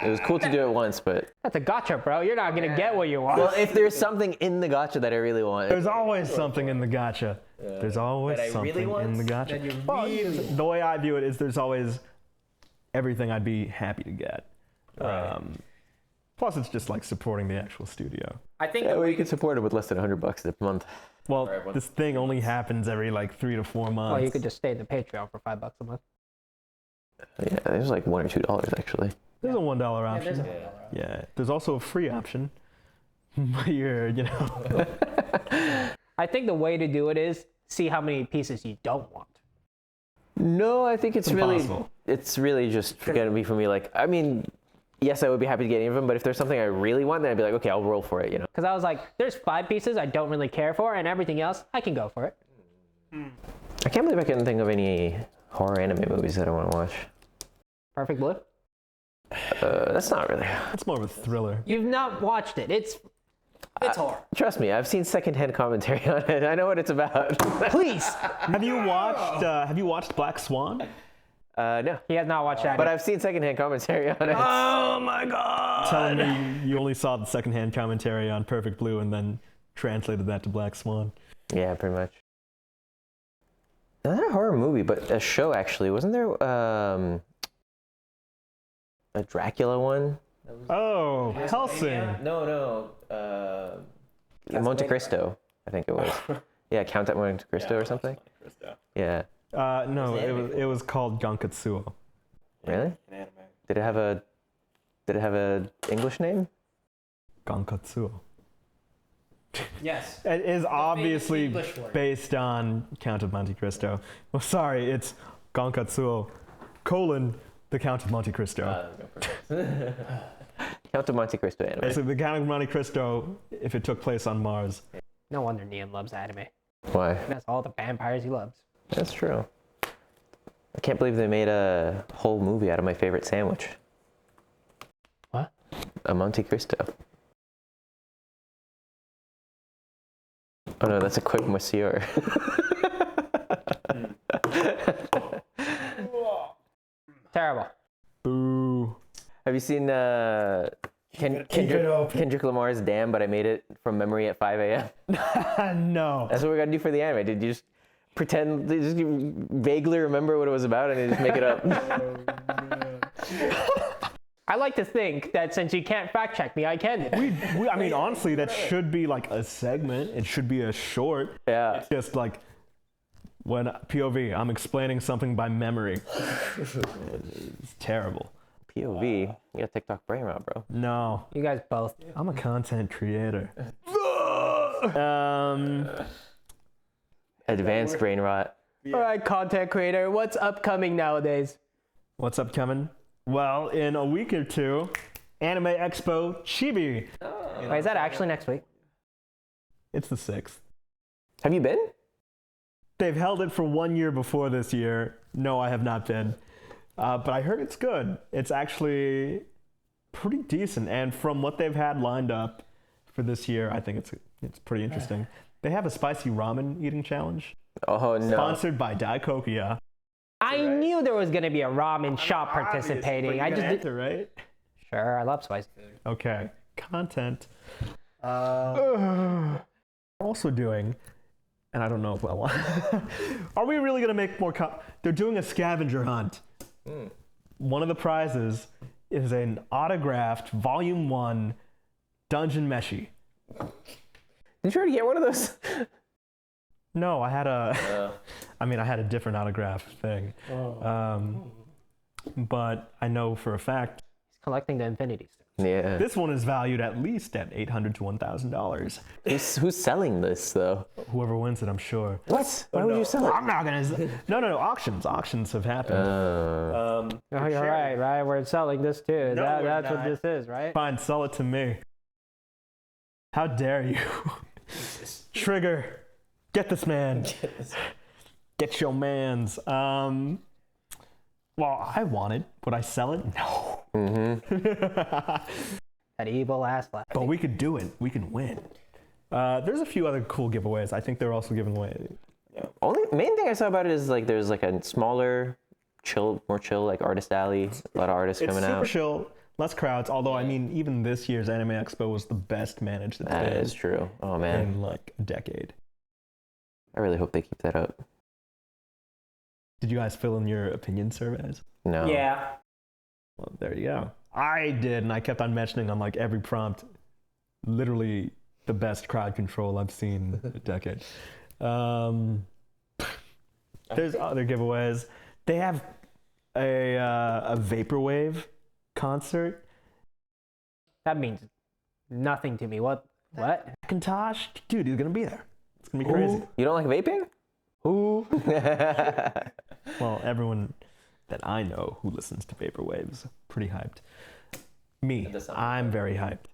It was cool to do it once, but... That's a gotcha, bro. You're not gonna get what you want. Well, if there's something in the gacha that I really want... There's always something in the gacha. There's always that I something really want, in the gacha. that you Well, really the way I view it is there's always everything I'd be happy to get. Right. Plus, it's just like supporting the actual studio. I think Yeah, well, you can support it with less than $100 a month. Well, this thing only happens every like 3 to 4 months. well, you could just stay in the Patreon for $5 a month. Yeah, there's like $1 or $2 actually. There's a $1 option. Yeah, there's also a free option. But you're, you know. I think the way to do it is see how many pieces you don't want. No, I think it's impossible. really just gonna be for me. Like, I mean, yes, I would be happy to get any of them, but if there's something I really want, then I'd be like, okay, I'll roll for it, you know. Because I was like, there's 5 pieces I don't really care for, and everything else, I can go for it. I can't believe I couldn't think of any horror anime movies that I want to watch. Perfect Blue? That's not really. It's more of a thriller. You've not watched it. It's horror. Trust me, I've seen secondhand commentary on it. I know what it's about. Please! Have you watched Black Swan? No, He has not watched that. but I've seen secondhand commentary on it. Oh my god! Telling me you only saw the secondhand commentary on Perfect Blue and then translated that to Black Swan. Yeah, pretty much. Not a horror movie, but a show actually. Wasn't there a Dracula one? Oh, Helsing. No. Monte Cristo, I think it was. Yeah, Count at Monte Cristo or something. Yeah. No, it was called Gankatsuo. Really? Did it have a English name? Gankatsuo. Yes. It is obviously English word. based on Count of Monte Cristo. Well, sorry, it's Gankatsuo, the Count of Monte Cristo. Count of Monte Cristo anime. Basically, the Count of Monte Cristo, if it took place on Mars. No wonder Neon loves anime. Why? That's all the vampires he loves. That's true. I can't believe they made a whole movie out of my favorite sandwich. What? A Monte Cristo. Oh no, that's a quick monsieur. Terrible. Boo. Have you seen Kendrick Lamar's Damn, but I made it from memory at 5 a.m.? No. That's what we gotta do for the anime. Did you just pretend, just vaguely remember what it was about and then just make it up? I like to think that since you can't fact check me, I can. I mean, honestly, that should be like a segment. It should be a short. Yeah. It's just like, when POV, I'm explaining something by memory. It's terrible. POV. You got TikTok brain rot, bro. No, You guys both. I'm a content creator. Advanced brain rot. All right, content creator, what's upcoming nowadays? What's upcoming? Well, in a week or two, Anime Expo Chibi. Wait, is that actually next week? It's the 6th. Have you been? They've held it for 1 year before this year. No, I have not been. But I heard it's good. It's actually pretty decent. And from what they've had lined up for this year, I think it's pretty interesting. They have a spicy ramen eating challenge. Oh no. Sponsored by Daikokia. I knew there was going to be a ramen shop participating. I just did. enter, right? Sure, I love spicy food. Okay. Content. Also doing, and I don't know if I want. Are we really gonna make more? They're doing a scavenger hunt. One of the prizes is an autographed Volume 1 Dungeon Meshi. Did you already get one of those? No, I had a. I mean, I had a different autograph thing. But I know for a fact He's collecting the Infinity Stones. Yeah. this one is valued at least at $800 to $1,000. Who's selling this though? Whoever wins it, I'm sure. What? Why would you sell it? I'm not gonna. No. Auctions have happened. Oh, you're right. We're selling this too. That's what this is, right? Fine, sell it to me. How dare you? Trigger, get this man. Get your mans. Well, I want it. Would I sell it? No. That evil ass laugh. But we could do it. We can win. There's a few other cool giveaways. I think they're also giving away. Only main thing I saw about it is like there's like a smaller more chill, like Artist Alley. A lot of artists It's coming super out. chill, less crowds. Although I mean, even this year's Anime Expo was the best managed it's That been is true. Oh man, in like a decade. I really hope they keep that up. Did you guys fill in your opinion surveys? No. Yeah. Well, there you go. I did, and I kept on mentioning on like every prompt, literally the best crowd control I've seen in a decade. There's other giveaways. They have a vaporwave concert. That means nothing to me. What? Macintosh, dude, he's gonna be there. It's gonna be crazy. You don't like vaping? Who? Well, everyone that I know who listens to vaporwave is pretty hyped. Me, I'm very hyped.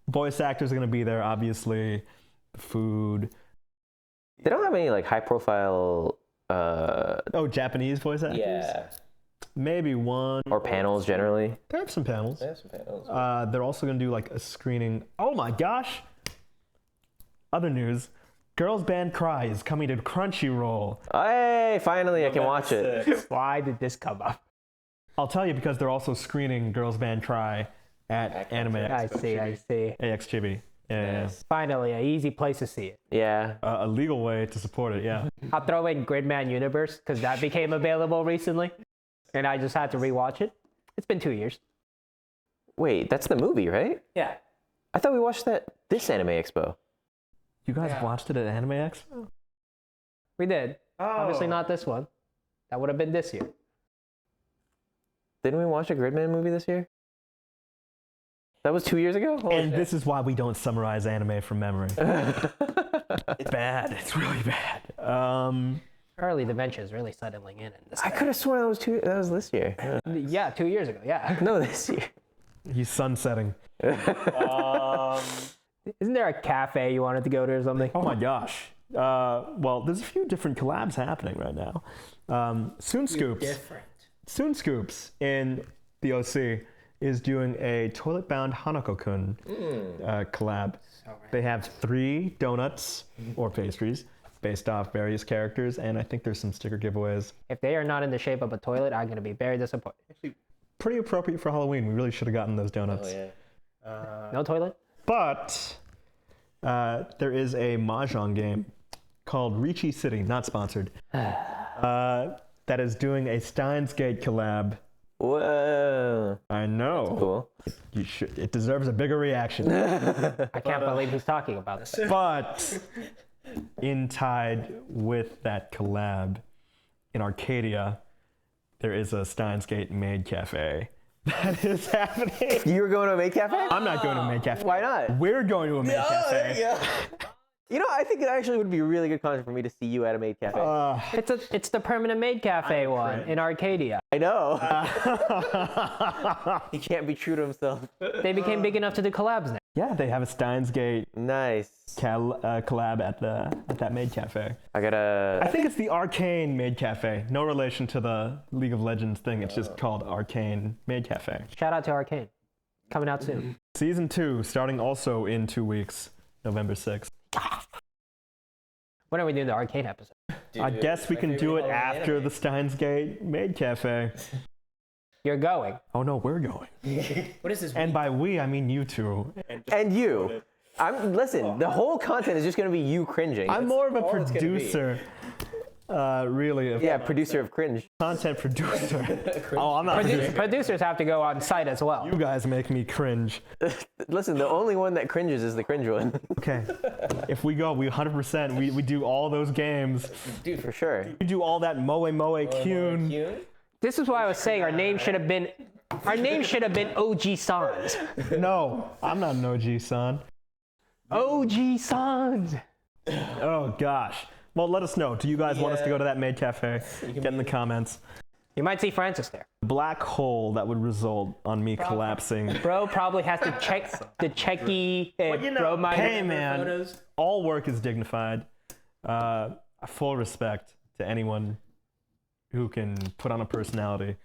Voice actors are gonna be there, obviously. Food. They don't have any like high profile. Oh, Japanese voice actors. Yeah. Maybe one. Or panels generally. They have some panels. They have some panels. They're also gonna do like a screening. Oh my gosh! Other news: girls band Cry is coming to Crunchyroll. Hey, finally I can watch it. Why did this come up? I'll tell you because they're also screening girls band Cry at Anime I see. AX Chibi. Yeah. Finally, an easy place to see it. Yeah. A legal way to support it. Yeah. I'll throw in Gridman Universe because that became available recently, and I just had to rewatch it. It's been 2 years. Wait, that's the movie, right? Yeah. I thought we watched this Anime Expo. You guys watched it at Anime Expo? We did. Obviously not this one. That would have been this year. Didn't we watch a Gridman movie this year? That was 2 years ago? Holy And shit. this is why we don't summarize anime from memory. It's bad. It's really bad. Early dementia is really settling in this. I could have sworn that was this year. Yeah, 2 years ago. Yeah. No, this year. He's sunsetting. Isn't there a cafe you wanted to go to or something? Oh my gosh. Well, there's a few different collabs happening right now. Soon Scoops in the OC is doing a Toilet Bound Hanako-kun collab. They have 3 donuts or pastries based off various characters, and I think there's some sticker giveaways. If they are not in the shape of a toilet, I'm going to be very disappointed. Pretty appropriate for Halloween. We really should have gotten those donuts. No toilet? But there is a mahjong game called Ricci City, not sponsored, that is doing a Steins Gate collab. Whoa. I know. Cool. You should. It deserves a bigger reaction. I can't believe he's talking about this. But in tied with that collab, in Arcadia, there is a Steins Gate Maid Cafe that is happening. You were going to a Maid Cafe? I'm not going to a Maid Cafe. Why not? We're going to a Maid Cafe. You know, I think it actually would be a really good content for me to see you at a Maid Cafe. It's the permanent Maid Cafe one in Arcadia. I know. He can't be true to himself. They became big enough to do collabs now. Yeah, they have a Steins Gate Nice. collab at that Maid Cafe. I I think it's the Arcane Maid Cafe. No relation to the League of Legends thing. It's just called Arcane Maid Cafe. Shout out to Arcane. Coming out soon. Season 2 starting also in 2 weeks, November 6th. When are we doing the Arcane episode? I guess we can do it after the Steins Gate Maid Cafe. You're going. Oh no, we're going. What is this? And by we, I mean you two. And you. Listen, the whole content is just going to be you cringing. I'm more of a producer, really. Yeah, producer of cringe. Content producer. Oh, I'm not a producer. Producers have to go on site as well. You guys make me cringe. Listen, the only one that cringes is the cringe one. Okay. If we go, we 100%, we do all those games. Dude, for sure. We do all that Moe Kyun. This is why I was saying our name should have been OG Sans. No, I'm not an OG, son. OG Sans. Oh, gosh. Well, let us know. Do you guys want us to go to that Maid Cafe? Get in the comments. You might see Francis there. Black hole that would result on me collapsing. Bro probably has to check the checky bro might. Hey, man. All work is dignified. Full respect to anyone who can put on a personality.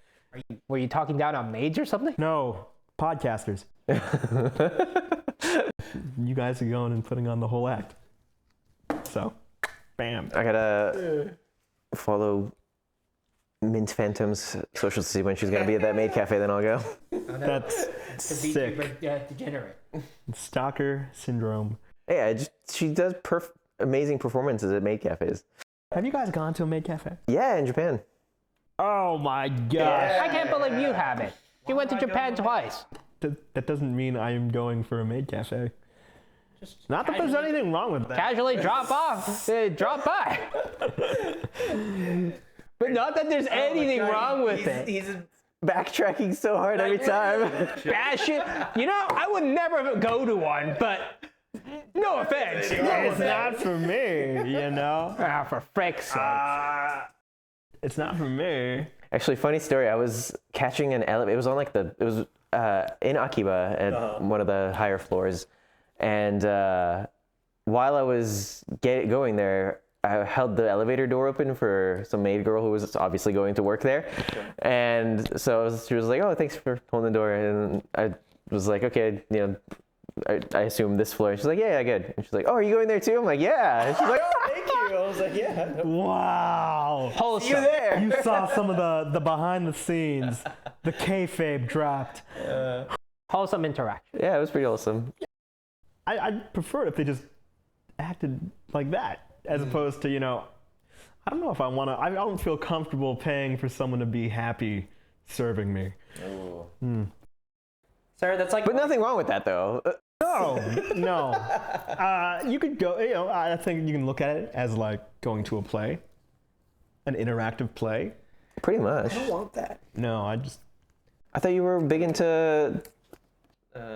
Were you talking down on maids or something? No, podcasters. You guys are going and putting on the whole act. So, bam. I gotta follow Mint Phantom's social to see when she's gonna be at that Maid Cafe. Then I'll go. That's sick. Degenerate. Stalker syndrome. Yeah, she does amazing performances at Maid Cafes. Have you guys gone to a Maid Cafe? Yeah, in Japan. Oh my gosh. I can't believe you haven't. You went to Japan twice. That doesn't mean I am going for a Maid Cafe. Not that there's anything wrong with that. Casually drop by. But not that there's anything wrong with it. He's backtracking so hard every time. Bash it. You know, I would never go to one, but no offense. It's not for me, you know? Ah, for frick's sake. It's not for me. Actually, funny story. I was catching an elevator. It was on like it was in Akiba at one of the higher floors. And while I was going there, I held the elevator door open for some maid girl who was obviously going to work there. Okay. And so she was like, oh, thanks for holding the door. And I was like, okay, you know, I assume this floor. And she's like, yeah, good. And she's like, oh, are you going there too? I'm like, yeah. And she's like, oh, thank you. I was like, yeah. Wow. See you there. You saw some of the behind the scenes. The kayfabe dropped. Wholesome interaction. Yeah, it was pretty awesome. I'd prefer if they just acted like that, as opposed to, you know, I don't know if I don't feel comfortable paying for someone to be happy serving me. Sir, that's like... But nothing wrong with that, though. No. You could go, you know, I think you can look at it as like going to a play, an interactive play. Pretty much. I don't want that. No, I thought you were big into...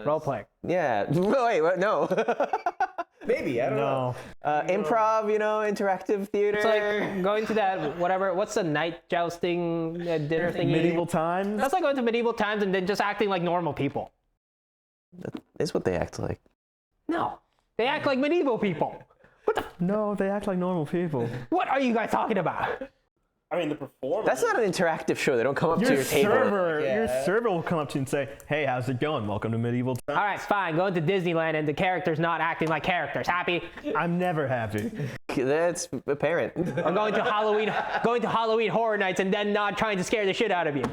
role play. Yeah. Wait, what? No. Maybe, I don't know. Improv, you know, interactive theater. It's like going to that, whatever, what's the night jousting dinner thing? Medieval times. That's like going to medieval times and then just acting like normal people. That is what they act like. No, they act like medieval people. No, they act like normal people. What are you guys talking about? I mean, the performance. That's not an interactive show. They don't come up to your table. Your server will come up to you and say, hey, how's it going? Welcome to medieval times. All right, fine. Going to Disneyland and the characters not acting like characters. Happy? I'm never happy. That's apparent. Or going to Halloween Horror Nights and then not trying to scare the shit out of you.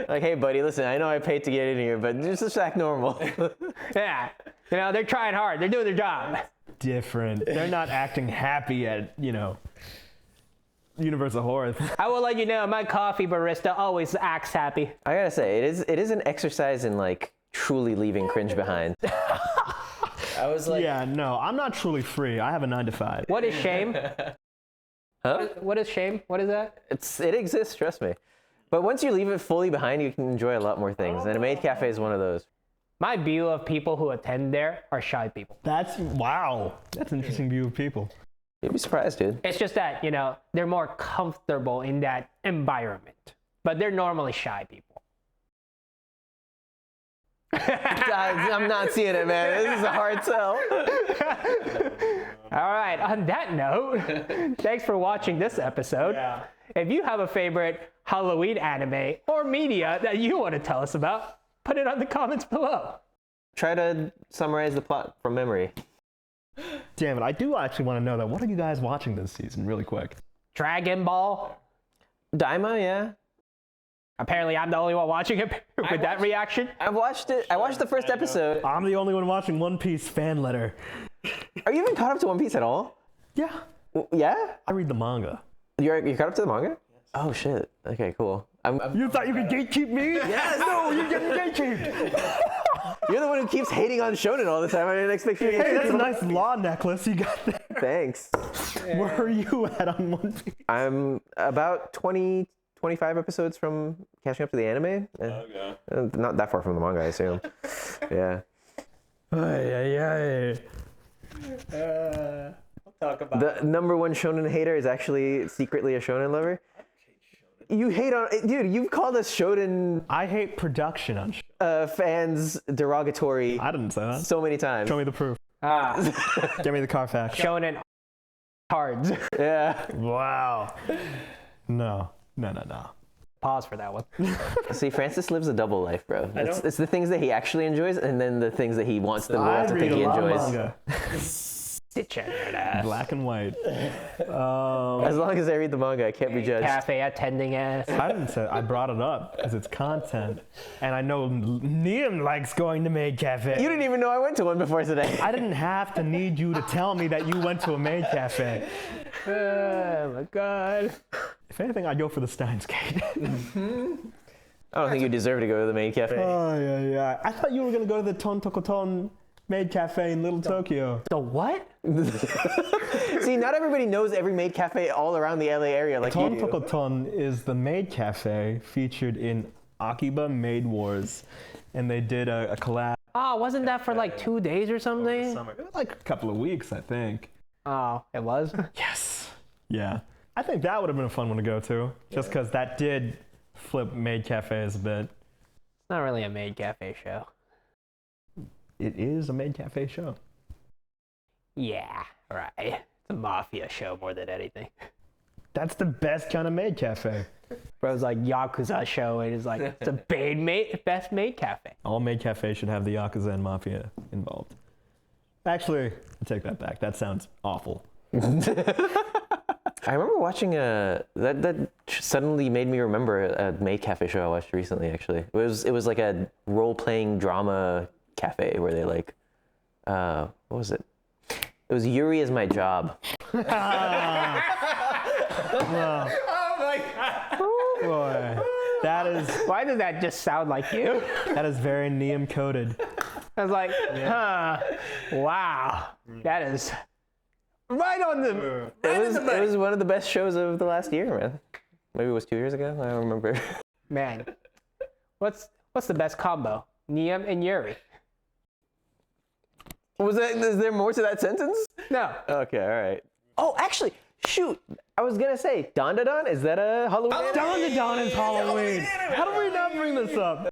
Like, hey, buddy, listen, I know I paid to get in here, but just act normal. Yeah. You know, they're trying hard. They're doing their job. Different. They're not acting happy at, you know, Universal Horror. I will let you know, my coffee barista always acts happy. I gotta say, it is an exercise in, like, truly leaving cringe behind. I was like, Yeah, no, I'm not truly free. I have a 9 to 5. What is shame? Huh? What is shame? What is that? It exists, trust me. But once you leave it fully behind, you can enjoy a lot more things. And a Maid Cafe is one of those. My view of people who attend there are shy people. Wow. That's an interesting view of people. You'd be surprised, dude. It's just that, you know, they're more comfortable in that environment. But they're normally shy people. I'm not seeing it, man. This is a hard sell. All right, on that note, thanks for watching this episode. Yeah. If you have a favorite Halloween anime or media that you want to tell us about, put it on the comments below. Try to summarize the plot from memory. Damn it, I do actually want to know that. What are you guys watching this season, really quick? Dragon Ball. Daima, yeah. Apparently, I'm the only one watching it with that reaction. I watched it. I watched the first episode. I'm the only one watching One Piece fan letter. Are you even caught up to One Piece at all? Yeah, Yeah? I read the manga. You're caught up to the manga? Yes. Oh, shit. Okay, cool. You thought you could gatekeep me? Yes. No, you're getting gatekeeped. You're the one who keeps hating on Shonen all the time. I didn't expect you to Hey, that's a nice law necklace you got there. Thanks. Where are you at on One Piece? I'm about 20, 25 episodes from catching up to the anime. Okay. Not that far from the manga, I assume. Yeah. We'll talk about The number one shonen hater is actually secretly a shonen lover. You hate on... Dude, you've called us shonen I hate production on fans derogatory I didn't say that. so many times. Show me the proof. Give me the Carfax. Shonen cards. Yeah. Wow. No. Pause for that one. See, Francis lives a double life, bro. It's the things that he actually enjoys and then the things that he wants the world I to read think a he lot of enjoys. manga. Sit your nerd ass. Black and white. As long as I read the manga, I can't be judged. Cafe attending ass. I didn't say. I brought it up because it's content, and I know Liam likes going to Maid Cafe. You didn't even know I went to one before today. I didn't have to need you to tell me that you went to a Maid Cafe. Oh my god. If anything, I'd go for the Steins Gate. I don't think you deserve to go to the Maid Cafe. Oh yeah. I thought you were gonna go to the Ton Tokoton Maid Cafe in Little Tokyo. The what? See, not everybody knows every Maid Cafe all around the LA area like you Ton do. Tokoton is the Maid Cafe featured in Akiba Maid Wars, and they did a collab. Oh, wasn't that for like 2 days or something? Summer. It was like a couple of weeks, I think. Oh, it was? Yes. Yeah. I think that would have been a fun one to go to, just because that did flip Maid Cafes a bit. It's not really a Maid Cafe show. It is a Maid Cafe show. Yeah, right. It's a mafia show more than anything. That's the best kind of Maid Cafe. Bro's like Yakuza show, and it's like, it's a best Maid Cafe. All Maid Cafes should have the Yakuza and Mafia involved. Actually, I take that back. That sounds awful. I remember watching that suddenly made me remember a Maid Cafe show I watched recently. Actually, it was like a role playing drama cafe where they like, what was it? It was Yuri Is My Job. Oh my god. Boy, that is Why does that just sound like you? very Neum coded. I was like, wow, that is right on the. It was one of the best shows of the last year, man. Maybe it was 2 years ago. I don't remember. Man, what's the best combo? Neum and Yuri. Was that? Is there more to that sentence? No. Okay, all right. Oh, actually, shoot. I was gonna say, Don Don. Is that a Halloween? Don is Halloween. How do we not bring this up?